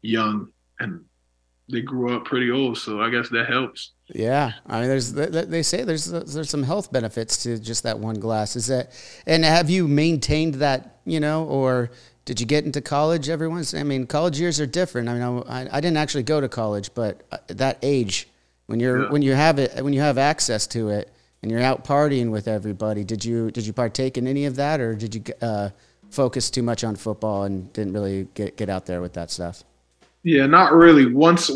young, and they grew up pretty old, so I guess that helps. Yeah, I mean, they say there's some health benefits to just that one glass. Is that, and have you maintained that, or did you get into college? I mean, college years are different. I mean, I didn't actually go to college, but at that age, when you have access to it and you're out partying with everybody, did you partake in any of that, or did you focus too much on football and didn't really get out there with that stuff? Yeah, not really. Once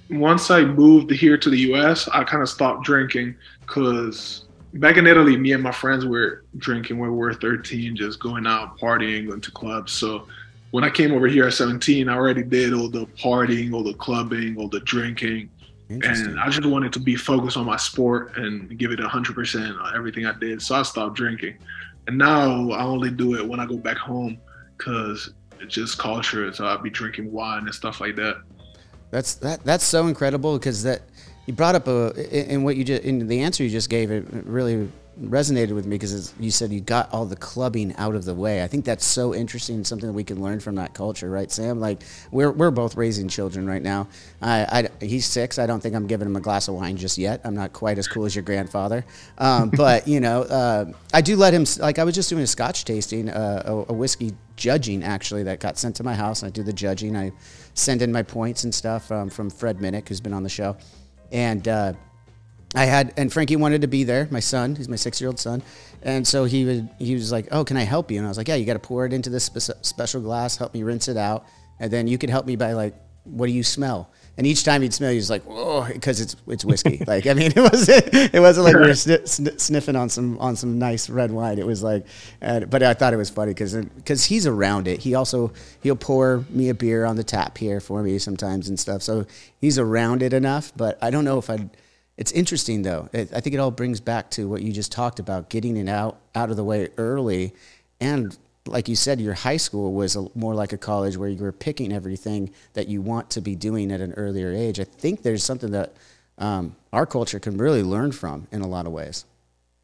I moved here to the U.S., I kind of stopped drinking because back in Italy, me and my friends were drinking when we were 13, just going out, partying, going to clubs. So when I came over here at 17, I already did all the partying, all the clubbing, all the drinking. And I just wanted to be focused on my sport and give it 100% on everything I did. So I stopped drinking. And now I only do it when I go back home because it's just culture. So I'll be drinking wine and stuff like that. That's so incredible, because that you brought up in the answer you just gave, it really resonated with me, because you said you got all the clubbing out of the way. I think that's so interesting and something that we can learn from that culture, right, Sam? Like we're both raising children right now. He's 6. I don't think I'm giving him a glass of wine just yet. I'm not quite as cool as your grandfather, but I do let him. Like I was just doing a Scotch tasting, a whiskey judging actually that got sent to my house. I do the judging. I send in my points and stuff from Fred Minnick, who's been on the show, and and Frankie wanted to be there, my son. He's my 6-year-old son. And so he was like, oh, can I help you? And I was like, yeah, you got to pour it into this special glass, help me rinse it out. And then you could help me by like, what do you smell? And each time he'd smell, he was like, oh, because it's whiskey. Like, I mean, it wasn't like we were sniffing on some nice red wine. It was like, but I thought it was funny because he's around it. He'll pour me a beer on the tap here for me sometimes and stuff. So he's around it enough, but I don't know if it's interesting though. I think it all brings back to what you just talked about, getting it out of the way early. And like you said, your high school was more like a college where you were picking everything that you want to be doing at an earlier age. I think there's something that our culture can really learn from in a lot of ways.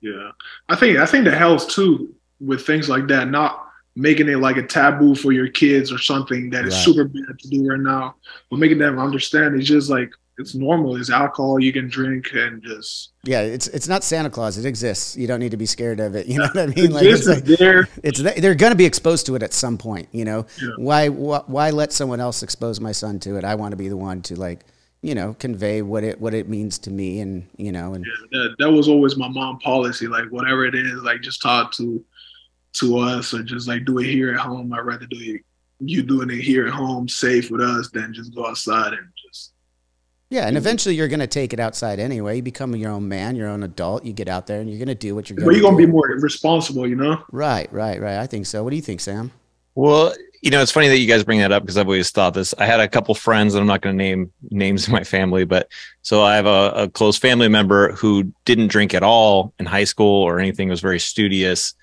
Yeah, I think that helps too with things like that, not making it like a taboo for your kids or something that is super bad to do right now, but making them understand it's just like, it's normal. It's alcohol you can drink and just. Yeah, it's not Santa Claus. It exists. You don't need to be scared of it. You know what I mean? Like, they're going to be exposed to it at some point. You know, why let someone else expose my son to it? I want to be the one to, like, you know, convey what it means to me, and you know, and that was always my mom policy. Like, whatever it is, like, just talk to us, or just like do it here at home. I'd rather you doing it here at home, safe with us, than just go outside and just. Yeah, and eventually you're going to take it outside anyway. You become your own man, your own adult. You get out there and you're going to do what you're going to do. But you're going to be more responsible, you know? Right. I think so. What do you think, Sam? Well, you know, it's funny that you guys bring that up because I've always thought this. I had a couple friends, and I'm not going to name names of my family, but so I have a close family member who didn't drink at all in high school or anything, was very studious.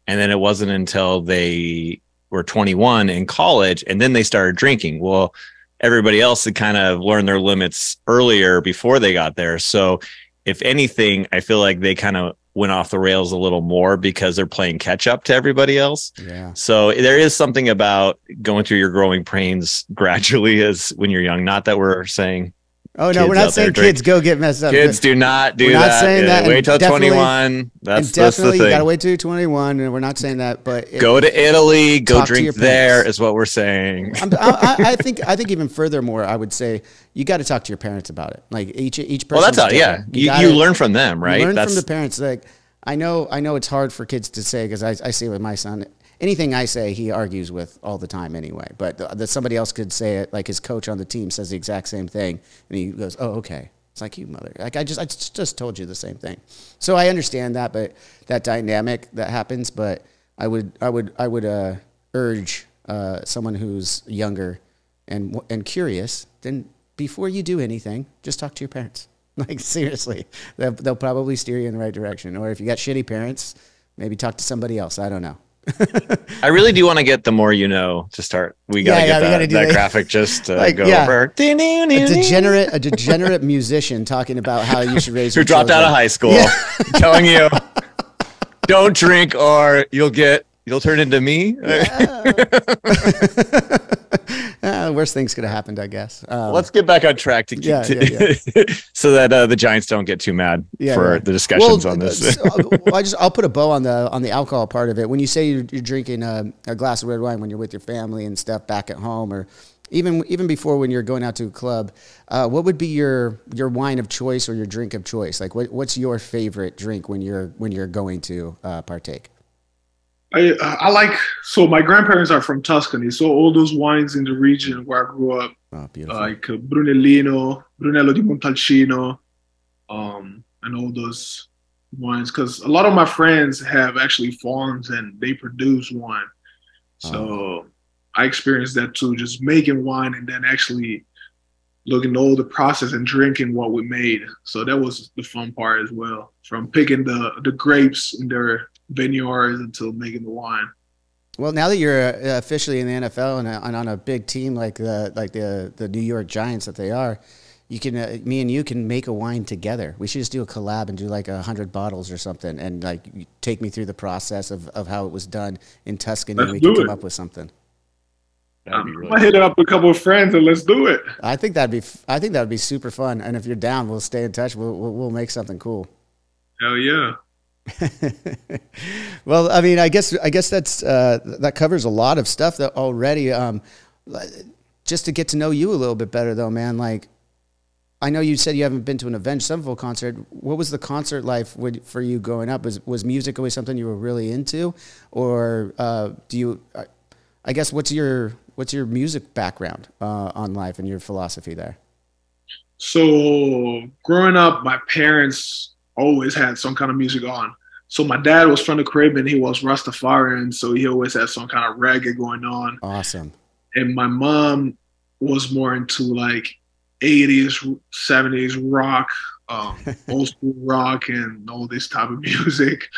And then it wasn't until they were 21 in college, and then they started drinking. Well, everybody else had kind of learned their limits earlier before they got there. So if anything, I feel like they kind of went off the rails a little more because they're playing catch up to everybody else. Yeah. So there is something about going through your growing pains gradually as when you're young. Not that we're saying. Oh, no, we're not saying kids go get messed up. Kids do not do that. We're not saying that. Wait till 21. That's the thing. You got to wait till you're 21, and we're not saying that. But go to Italy, go drink there is what we're saying. I think even furthermore, I would say you got to talk to your parents about it. Like each person. Well, that's you learn from them, right? You learn from the parents. Like I know it's hard for kids to say because I see it with my son. Anything I say, he argues with all the time anyway. But that somebody else could say it, like his coach on the team says the exact same thing, and he goes, "Oh, okay." It's like, you mother. Like I just told you the same thing. So I understand that, but that dynamic that happens. But I would urge someone who's younger and curious, then before you do anything, just talk to your parents. Like seriously, they'll probably steer you in the right direction. Or if you got shitty parents, maybe talk to somebody else. I don't know. I really do want to get the more you know to start. We gotta get that graphic just to like, go over. A degenerate musician talking about how you should raise your dropped out of high school, telling you don't drink or you'll turn into me. Worst things could have happened, I guess. Let's get back on track to so that the Giants don't get too mad for the discussions on this. I'll put a bow on the alcohol part of it. When you say you're drinking a glass of red wine when you're with your family and stuff back at home, or even before when you're going out to a club, what would be your wine of choice or your drink of choice? Like what's your favorite drink when you're going to partake? I like, so my grandparents are from Tuscany, so all those wines in the region where I grew up, like Brunello di Montalcino, and all those wines, because a lot of my friends have actually farms and they produce wine. So I experienced that too, just making wine and then actually looking at all the process and drinking what we made. So that was the fun part as well, from picking the grapes in their vineyards until making the wine. Well, now that you're officially in the NFL and on a big team like the New York Giants that they are, you can me and you can make a wine together. We should just do a collab and do like 100 bottles or something, and like you take me through the process of how it was done in Tuscany, and we can come up with something. I hit up a couple of friends and let's do it. I think that'd be super fun. And if you're down, we'll stay in touch. We'll make something cool. Hell yeah. Well, I mean, I guess that's that covers a lot of stuff that already. Just to get to know you a little bit better, though, man. Like, I know you said you haven't been to an Avenged Sevenfold concert. What was the concert life for you growing up? Was music always something you were really into, or do you? I guess what's your music background on life and your philosophy there? So growing up, my parents always had some kind of music on. So my dad was from the Caribbean. He was Rastafarian, so he always had some kind of reggae going on. Awesome. And my mom was more into like 80s, 70s rock, old school rock, and all this type of music.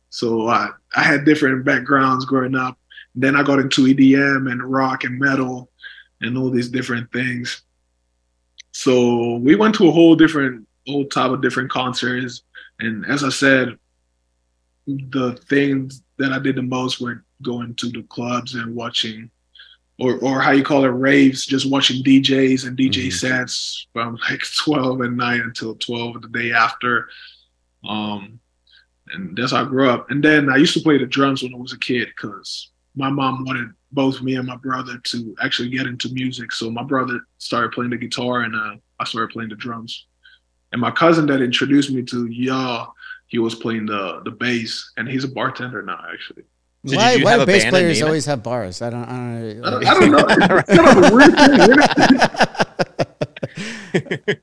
So I had different backgrounds growing up. Then I got into EDM and rock and metal and all these different things. So we went to a whole type of different concerts. And as I said, the things that I did the most were going to the clubs and watching, or how you call it, raves, just watching DJs and DJ sets from like 12 at night until 12 the day after. And that's how I grew up. And then I used to play the drums when I was a kid because my mom wanted both me and my brother to actually get into music. So my brother started playing the guitar and I started playing the drums. And my cousin that introduced me to y'all, he was playing the bass, and he's a bartender now, actually. So why do bass players always always have bars? I don't know. I don't know. It's kind of a weird thing.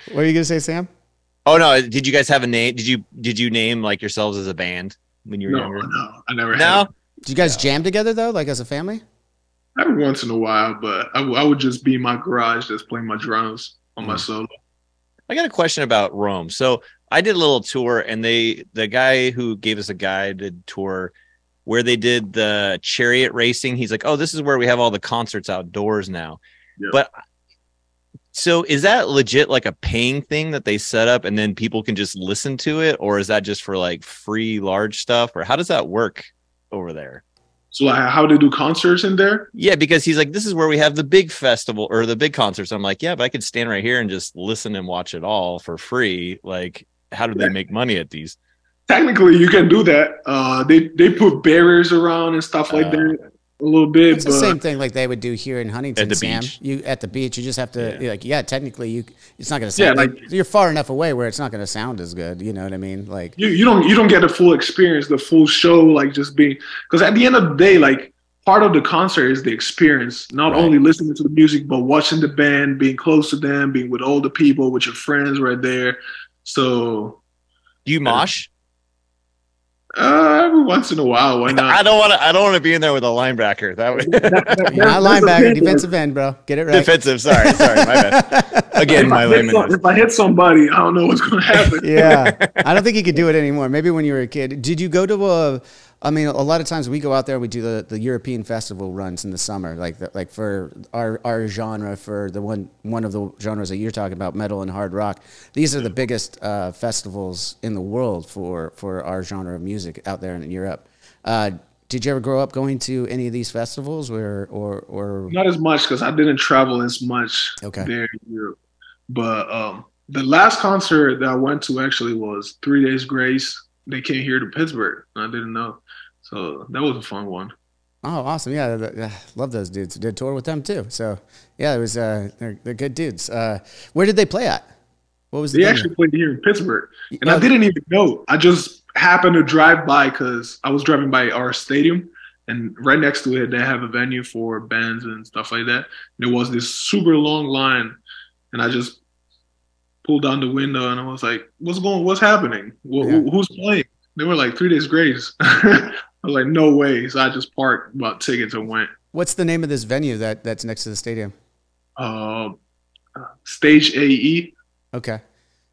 What were you gonna say, Sam? Oh no! Did you guys have a name? Did you name like yourselves as a band when you were younger? No, I never had. No. Did you guys jam together though, like as a family? Every once in a while, but I would just be in my garage, just playing my drums on my solo. I got a question about Rome. So I did a little tour, and the guy who gave us a guided tour where they did the chariot racing, he's like, "Oh, this is where we have all the concerts outdoors now." Yeah. But so is that legit like a paying thing that they set up and then people can just listen to it, or is that just for like free large stuff, or how does that work over there? So like how they do concerts in there? Yeah, because he's like, this is where we have the big festival or the big concerts. I'm like, yeah, but I could stand right here and just listen and watch it all for free. Like, how do they make money at these? Technically, you can do that. They put barriers around and stuff like that a little bit. It's the same thing like they would do here in Huntington, at the Sam. beach. You at the beach, you just have to technically it's not going to sound like you're far enough away where it's not going to sound as good. You know what I mean? Like you don't get the full experience, the full show, like just being, because at the end of the day, like part of the concert is the experience, not only listening to the music, but watching the band, being close to them, being with all the people, with your friends right there. So do you mosh? Every once in a while, why not? I don't want to be in there with a linebacker. That would not linebacker, defensive end, bro. Get it right. Defensive. Sorry, my bad. Again, if I hit somebody, I don't know what's going to happen. Yeah, I don't think you could do it anymore. Maybe when you were a kid. Did you go to a lot of times we go out there, we do the European festival runs in the summer, like for our genre, for the one of the genres that you're talking about, metal and hard rock. These are the biggest festivals in the world for our genre of music out there in Europe. Did you ever grow up going to any of these festivals, or not as much because I didn't travel as much there in Europe. But the last concert that I went to actually was 3 Days Grace. They came here to Pittsburgh. I didn't know. So that was a fun one. Oh, awesome. Yeah, love those dudes. Did tour with them too. So yeah, it was they're good dudes. Where did they play at? What was they actually played here in Pittsburgh. And I didn't even know. I just happened to drive by because I was driving by our stadium, and right next to it they have a venue for bands and stuff like that. There was this super long line, and I just pulled down the window and I was like, what's happening? Who's playing? They were like 3 Days Grace. I was like, no way. So I just parked, bought tickets, and went. What's the name of this venue that's next to the stadium? Stage AE. Okay.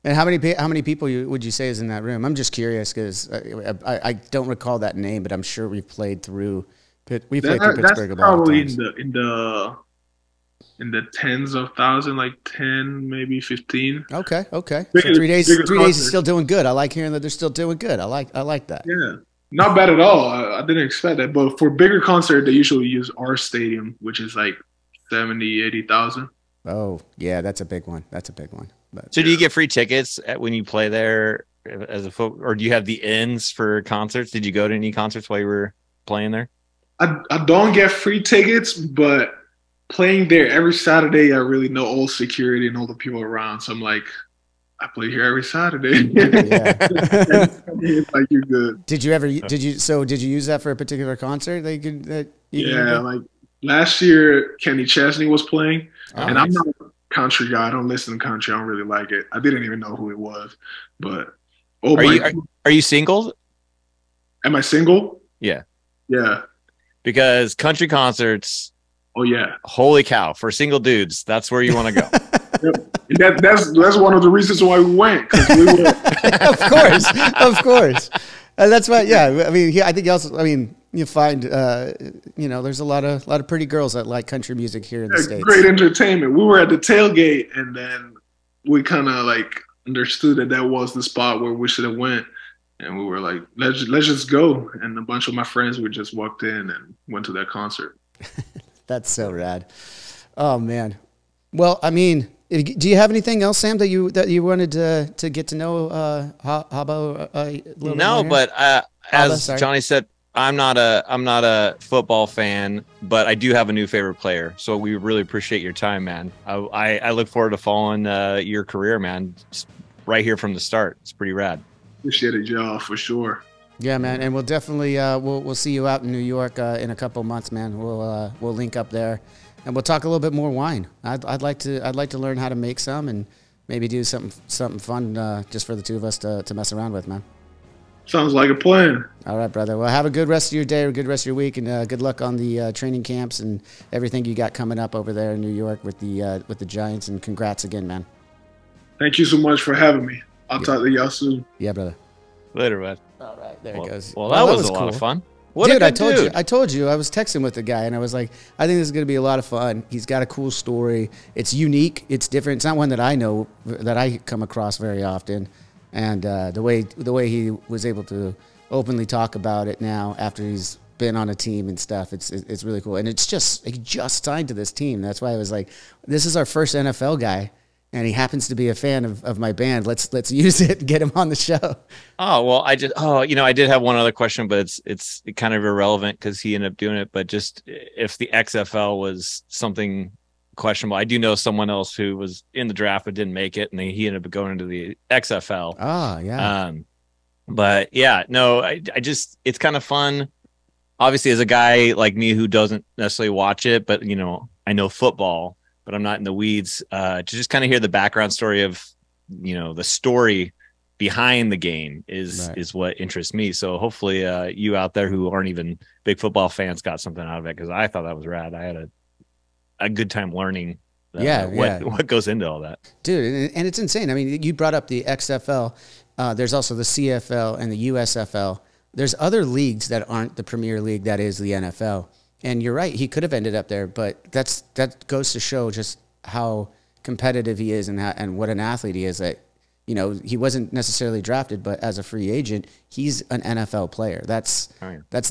And how many people would you say is in that room? I'm just curious because I don't recall that name, but I'm sure we've played through Pittsburgh a lot of times. That's probably in the tens of thousands, like 10, maybe 15. Okay. So 3 days is still doing good. I like hearing that they're still doing good. I like that. Yeah. Not bad at all. I didn't expect that. But for bigger concert, they usually use our stadium, which is like 70, 80,000. Oh, yeah, that's a big one. But, so do you get free tickets when you play there as a folk, or do you have the ends for concerts? Did you go to any concerts while you were playing there? I don't get free tickets, but playing there every Saturday, I really know all security and all the people around. So I'm like, I play here every Saturday. Yeah. It's like you're good. Did you use that for a particular concert Yeah, like last year Kenny Chesney was playing, and nice. I'm not a country guy. I don't listen to country. I don't really like it. I didn't even know who it was. But are you single? Am I single? Yeah. Yeah. Because country concerts, Oh yeah. holy cow, for single dudes, that's where you want to go. Yep. That's one of the reasons why we went. 'Cause we were, Of course. And that's why, yeah. I mean, I think also, I mean, you find, there's a lot of pretty girls that like country music here in the States. great entertainment. We were at the tailgate, and then we kind of like understood that was the spot where we should have went. And we were like, let's just go. And a bunch of my friends, we just walked in and went to that concert. That's so rad. Oh man. Well, I mean, do you have anything else, Sam, that you wanted to get to know Haba a little No, bit more but Haba, as sorry. Johnny said, I'm not a football fan, but I do have a new favorite player. So we really appreciate your time, man. I look forward to following your career, man. Just right here from the start. It's pretty rad. Appreciate it, y'all, for sure. Yeah, man, and we'll definitely we'll see you out in New York in a couple months, man. We'll link up there, and we'll talk a little bit more wine. I'd like to learn how to make some and maybe do something fun just for the two of us to mess around with, man. Sounds like a plan. All right, brother. Well, have a good rest of your day, or good rest of your week, and good luck on the training camps and everything you got coming up over there in New York with the Giants. And congrats again, man. Thank you so much for having me. I'll talk to y'all soon. Yeah, brother. Later, man. All right, there it goes. Well, that was a lot cool. of fun. What Dude, a I good told dude. you. I told you. I was texting with the guy, and I was like, I think this is going to be a lot of fun. He's got a cool story. It's unique. It's different. It's not one that I know, that I come across very often. And the way he was able to openly talk about it now after he's been on a team and stuff, it's really cool. And he just signed to this team. That's why I was like, this is our first NFL guy. And he happens to be a fan of my band. Let's use it and get him on the show. Oh, well, I did have one other question, but it's kind of irrelevant because he ended up doing it. But just if the XFL was something questionable, I do know someone else who was in the draft but didn't make it, and he ended up going into the XFL. Oh, yeah. But yeah, no, I just, it's kind of fun. Obviously, as a guy like me who doesn't necessarily watch it, but I know football, but I'm not in the weeds, to just kind of hear the background story of, the story behind the game is what interests me. So hopefully you out there who aren't even big football fans got something out of it, because I thought that was rad. I had a good time learning what goes into all that. Dude, and it's insane. I mean, you brought up the XFL. There's also the CFL and the USFL. There's other leagues that aren't the Premier League that is the NFL. And you're right, he could have ended up there, but that goes to show just how competitive he is and what an athlete he is. That he wasn't necessarily drafted, but as a free agent, he's an NFL player. That's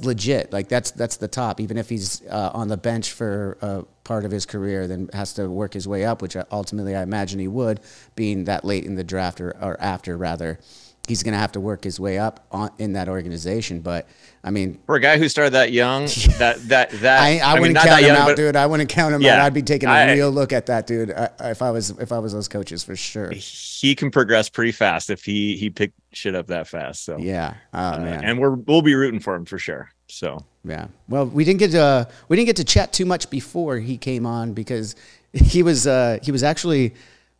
legit. Like that's the top. Even if he's on the bench for part of his career, then has to work his way up, which ultimately I imagine he would, being that late in the draft or after rather. He's going to have to work his way up in that organization. But I mean, for a guy who started that young, I wouldn't count him out, dude. I wouldn't count him out. I'd be taking a real look at that, dude. If I was those coaches, for sure. He can progress pretty fast if he picked shit up that fast. So yeah, man, and we'll be rooting for him for sure. So yeah. Well, we didn't get to chat too much before he came on because he was actually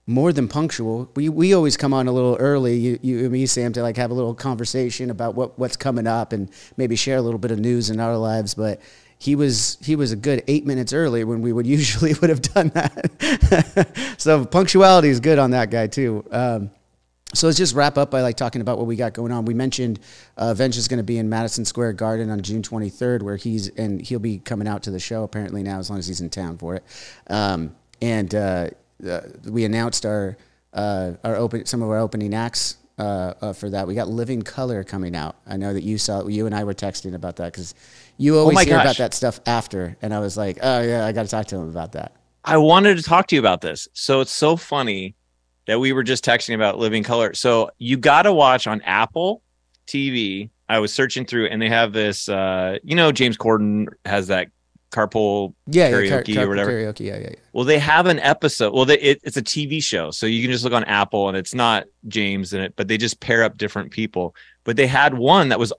more than punctual. We always come on a little early, you and me, Sam, to like have a little conversation about what's coming up and maybe share a little bit of news in our lives. But he was a good 8 minutes early when we would have done that. So punctuality is good on that guy too. So let's just wrap up by like talking about what we got going on. We mentioned Avenged is going to be in Madison Square Garden on June 23rd, where he'll be coming out to the show apparently now, as long as he's in town for it. We announced some of our opening acts for that. We got Living Color coming out. I know that you and I were texting about that because you always hear about that stuff after, and I was like, oh yeah, I got to talk to him about that. I wanted to talk to you about this. So it's so funny that we were just texting about Living Color. So you got to watch on Apple TV. I was searching through, and they have this. James Corden has that carpool Yeah, karaoke or whatever. Karaoke, yeah. Well, they have an episode. Well, it's a TV show, so you can just look on Apple, and it's not James in it, but they just pair up different people. But they had one that was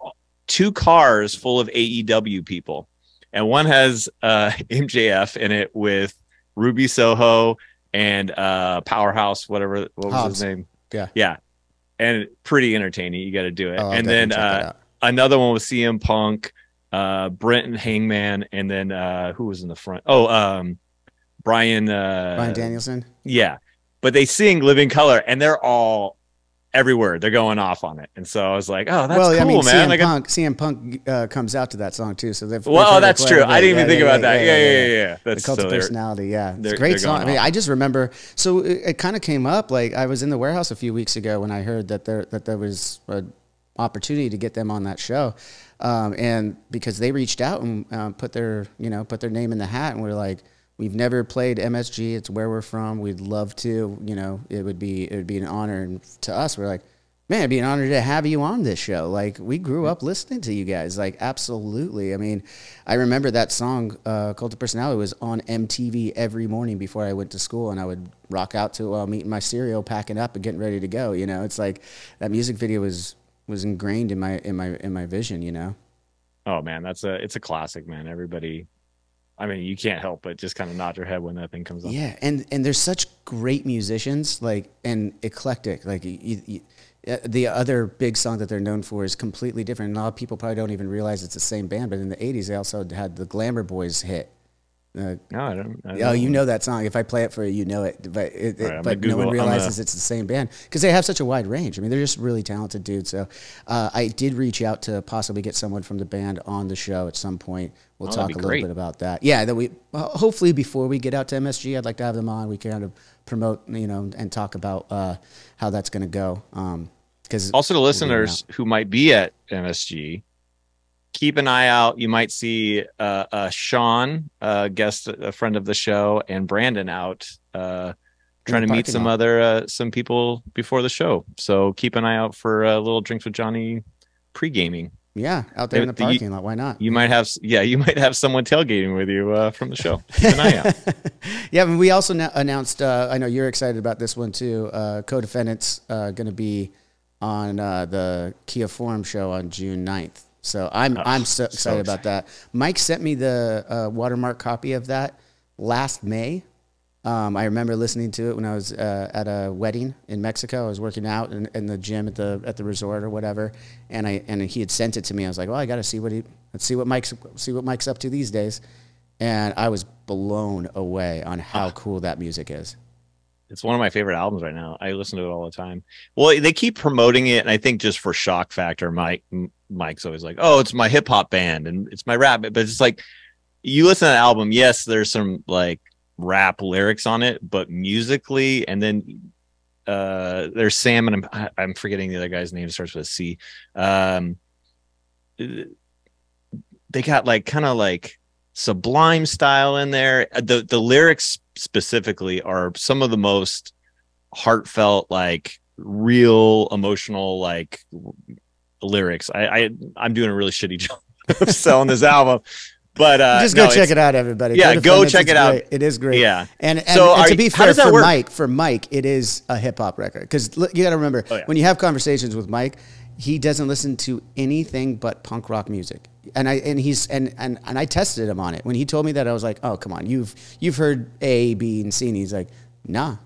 2 cars full of AEW people, and one has MJF in it with Ruby Soho and Powerhouse, what was his name? Yeah, and pretty entertaining. You got to do it. And then another one with CM Punk, Brent and Hangman, and then who was in the front? Brian Danielson. Yeah, but they sing Living Color, and they're all everywhere. They're going off on it, and so I was like, "Oh, that's cool, man!" CM Punk comes out to that song too. So that's true. I didn't even think about that. Yeah. That's the cult of personality. Yeah, it's a great song. I mean, I just remember. So it kind of came up. Like I was in the warehouse a few weeks ago when I heard that there was an opportunity to get them on that show. And because they reached out and put their name in the hat, and we're like, we've never played MSG. It's where we're from. We'd love to. It would be an honor. And to us, we're like, man, it'd be an honor to have you on this show. Like, we grew up listening to you guys. Like, absolutely. I mean, I remember that song, Cult of Personality, was on MTV every morning before I went to school, and I would rock out to it while I'm eating my cereal, packing up, and getting ready to go. It's like that music video was ingrained in my vision, Oh man, it's a classic, man. Everybody, I mean, you can't help but just kind of nod your head when that thing comes on. Yeah, and there's such great musicians, like, and eclectic. Like the other big song that they're known for is completely different. And a lot of people probably don't even realize it's the same band. But in the '80s, they also had the Glamour Boys hit. No, I don't. Oh, you know that song. If I play it for you, you know it. But no one realizes it's the same band because they have such a wide range. I mean, they're just really talented dudes. So I did reach out to possibly get someone from the band on the show at some point. We'll talk a little bit about that. Yeah, that we hopefully before we get out to MSG, I'd like to have them on. We can kind of promote, and talk about how that's going to go. Because also the listeners who might be at MSG, keep an eye out. You might see Sean, a friend of the show, and Brandon out trying to meet some people before the show. So keep an eye out for Little Drinks with Johnny pre-gaming. Yeah, out there in the parking lot. Why not? You might have someone tailgating with you from the show. Keep an eye out. Yeah, and we also announced. I know you're excited about this one too. Co-defendants going to be on the Kia Forum show on June 9th. So I'm so excited about that. Mike sent me the watermark copy of that last May. I remember listening to it when I was at a wedding in Mexico. I was working out in the gym at the resort or whatever, and he had sent it to me. I was like, well, I got to see what Mike's up to these days, and I was blown away on how cool that music is. It's one of my favorite albums right now. I listen to it all the time. Well, they keep promoting it, and I think just for shock factor, Mike's always like, "Oh, it's my hip hop band and it's my rap." But it's like you listen to the album. Yes, there's some like rap lyrics on it, but musically, and then there's Sam, and I'm forgetting the other guy's name. It starts with a C. They got like kind of like Sublime style in there. The lyrics specifically are some of the most heartfelt, like real emotional, like lyrics. I'm doing a really shitty job of selling this album, but just go check it out, everybody. Yeah, go check it out. It is great. Yeah, and to be fair, for Mike, it is a hip hop record because you got to remember when you have conversations with Mike, he doesn't listen to anything but punk rock music. And I tested him on it. When he told me that, I was like, oh, come on, you've heard A, B, and C, and he's like, nah,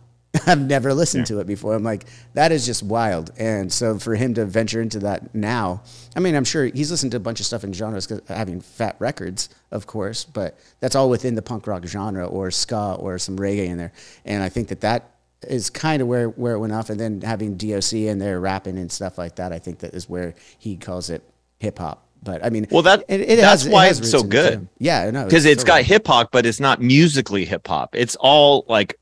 I've never listened to it before. I'm like, that is just wild. And so for him to venture into that now, I mean, I'm sure he's listened to a bunch of stuff in genres, having Fat Records, of course, but that's all within the punk rock genre or ska or some reggae in there. And I think that is kind of where it went off. And then having DOC in there rapping and stuff like that, I think that is where he calls it hip hop. But I mean, well, that's why it's so good. Yeah, no, because it's got hip hop, but it's not musically hip hop. It's all like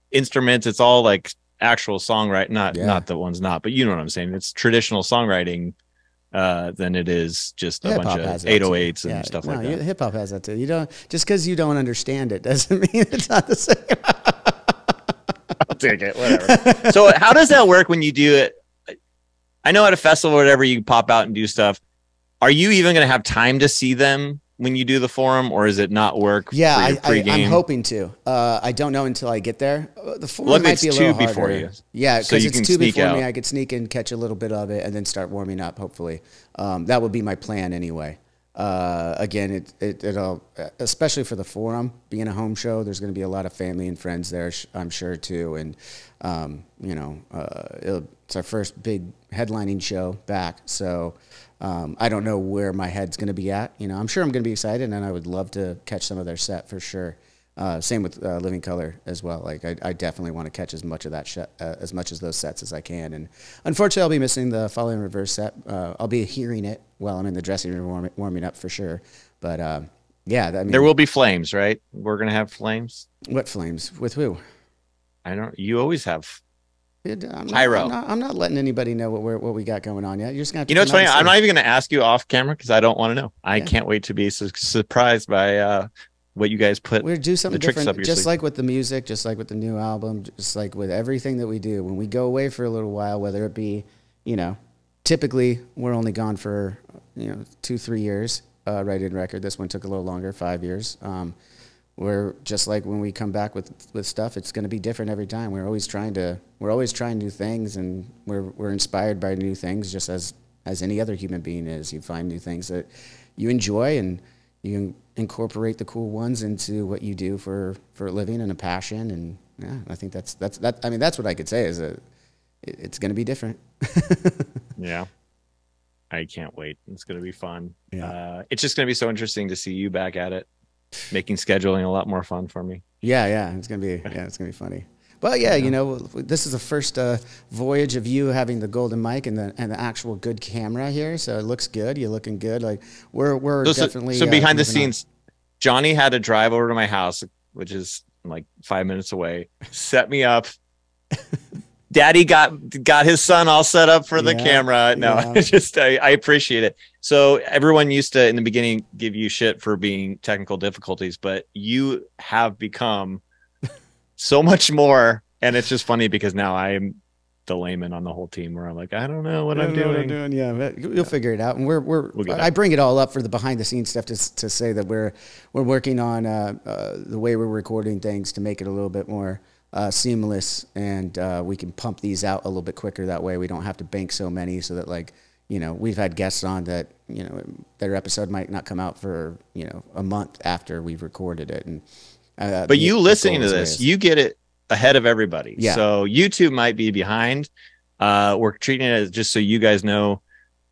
instruments. It's all like actual songwriting, not the ones not. But you know what I'm saying? It's traditional songwriting. Than it is just a bunch of 808s and stuff like that. Hip hop has that too. You don't just because you don't understand it doesn't mean it's not the same. I'll take it. Whatever. So how does that work when you do it? I know at a festival or whatever, you pop out and do stuff. Are you even going to have time to see them when you do the forum, or is it not work? Yeah, for your I'm hoping to. I don't know until I get there. The forum might be a little harder. Before you. Yeah, because so it's two before me. I could sneak in, catch a little bit of it, and then start warming up. Hopefully, that would be my plan anyway. Again, it'll, especially for the forum, being a home show, there's going to be a lot of family and friends there, I'm sure too. And, it's our first big headlining show back. So, I don't know where my head's going to be at. I'm sure I'm going to be excited, and I would love to catch some of their set for sure. Same with Living Color as well. Like I definitely want to catch as much of that as much as those sets as I can. And unfortunately, I'll be missing the Follow in Reverse set. I'll be hearing it while I'm in the dressing room warming up for sure. But yeah, I mean, there will be flames, right? We're gonna have flames. What flames? With who? I don't. You always have. I'm not letting anybody know what we got going on yet. You're just gonna have to. It's funny. I'm not even gonna ask you off camera because I don't want to know. I can't wait to be surprised by what you guys put. We'll do something different, just like with the music, just like with the new album, just like with everything that we do. When we go away for a little while, whether it be, typically we're only gone for 2-3 years, writing record. This one took a little longer, 5 years. We're just like when we come back with stuff, it's going to be different every time. We're always trying new things, and we're inspired by new things, just as any other human being is. You find new things that you enjoy, and you incorporate the cool ones into what you do for a living and a passion. And yeah, I think that's I mean, that's what I could say is that it's going to be different. Yeah. I can't wait. It's going to be fun. Yeah. It's just going to be so interesting to see you back at it, making scheduling a lot more fun for me. Yeah. It's going to be funny. But yeah, this is the first voyage of you having the golden mic and the actual good camera here, so it looks good. You're looking good. Like we're definitely. So behind the scenes, Johnny had to drive over to my house, which is like 5 minutes away, set me up. Daddy got his son all set up for the camera. No, I appreciate it. So everyone used to in the beginning give you shit for being technical difficulties, but you have become so much more, and it's just funny because now I'm the layman on the whole team where I'm like, I don't know what I'm doing. Yeah, you'll figure it out. And I bring it all up for the behind the scenes stuff to say that we're working on the way we're recording things to make it a little bit more seamless, and we can pump these out a little bit quicker. That way we don't have to bank so many, so that we've had guests on that, their episode might not come out for, a month after we've recorded it. And but you listening to this, you get it ahead of everybody. Yeah. So YouTube might be behind. We're treating it as, just so you guys know,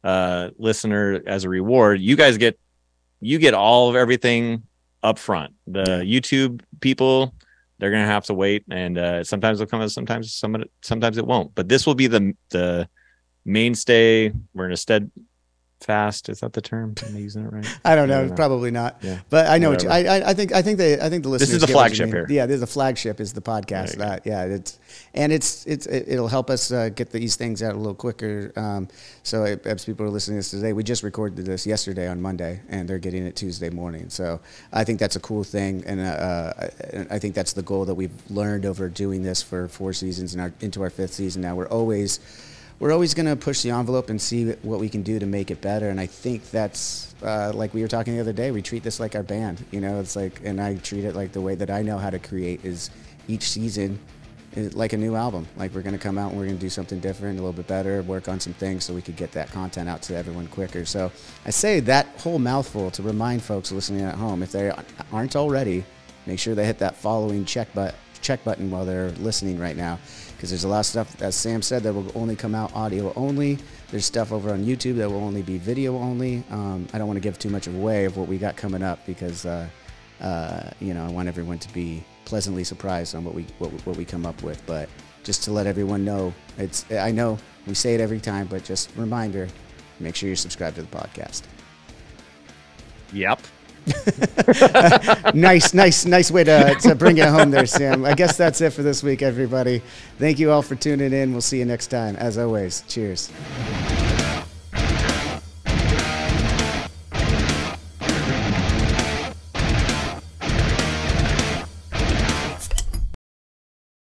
listener, as a reward, you guys get all of everything up front. The YouTube people, they're going to have to wait, and sometimes it'll come out, sometimes it won't. But this will be the mainstay. We're in a steadfast. Is that the term? Am I using it right? I don't know. Probably not. Yeah. But I know. I think the listeners. This is the flagship here. Yeah, this is the flagship. Is the podcast. It'll help us get these things out a little quicker. So as people are listening to this today, we just recorded this yesterday on Monday, and they're getting it Tuesday morning. So I think that's a cool thing, and I think that's the goal that we've learned over doing this for 4 seasons and into our 5th season now. We're always going to push the envelope and see what we can do to make it better. And I think that's like we were talking the other day, we treat this like our band, it's like, and I treat it like the way that I know how to create is each season is like a new album. Like we're going to come out and we're going to do something different, a little bit better, work on some things so we could get that content out to everyone quicker. So I say that whole mouthful to remind folks listening at home, if they aren't already, make sure they hit that following check button while they're listening right now. Because there's a lot of stuff, as Sam said, that will only come out audio only. There's stuff over on YouTube that will only be video only. I don't want to give too much away of what we got coming up because, I want everyone to be pleasantly surprised on what we come up with. But just to let everyone know, I know we say it every time, but just reminder, make sure you're subscribed to the podcast. Yep. Nice way to bring it home there, Sam. I guess that's it for this week, everybody. Thank you all for tuning in. We'll see you next time. As always, cheers.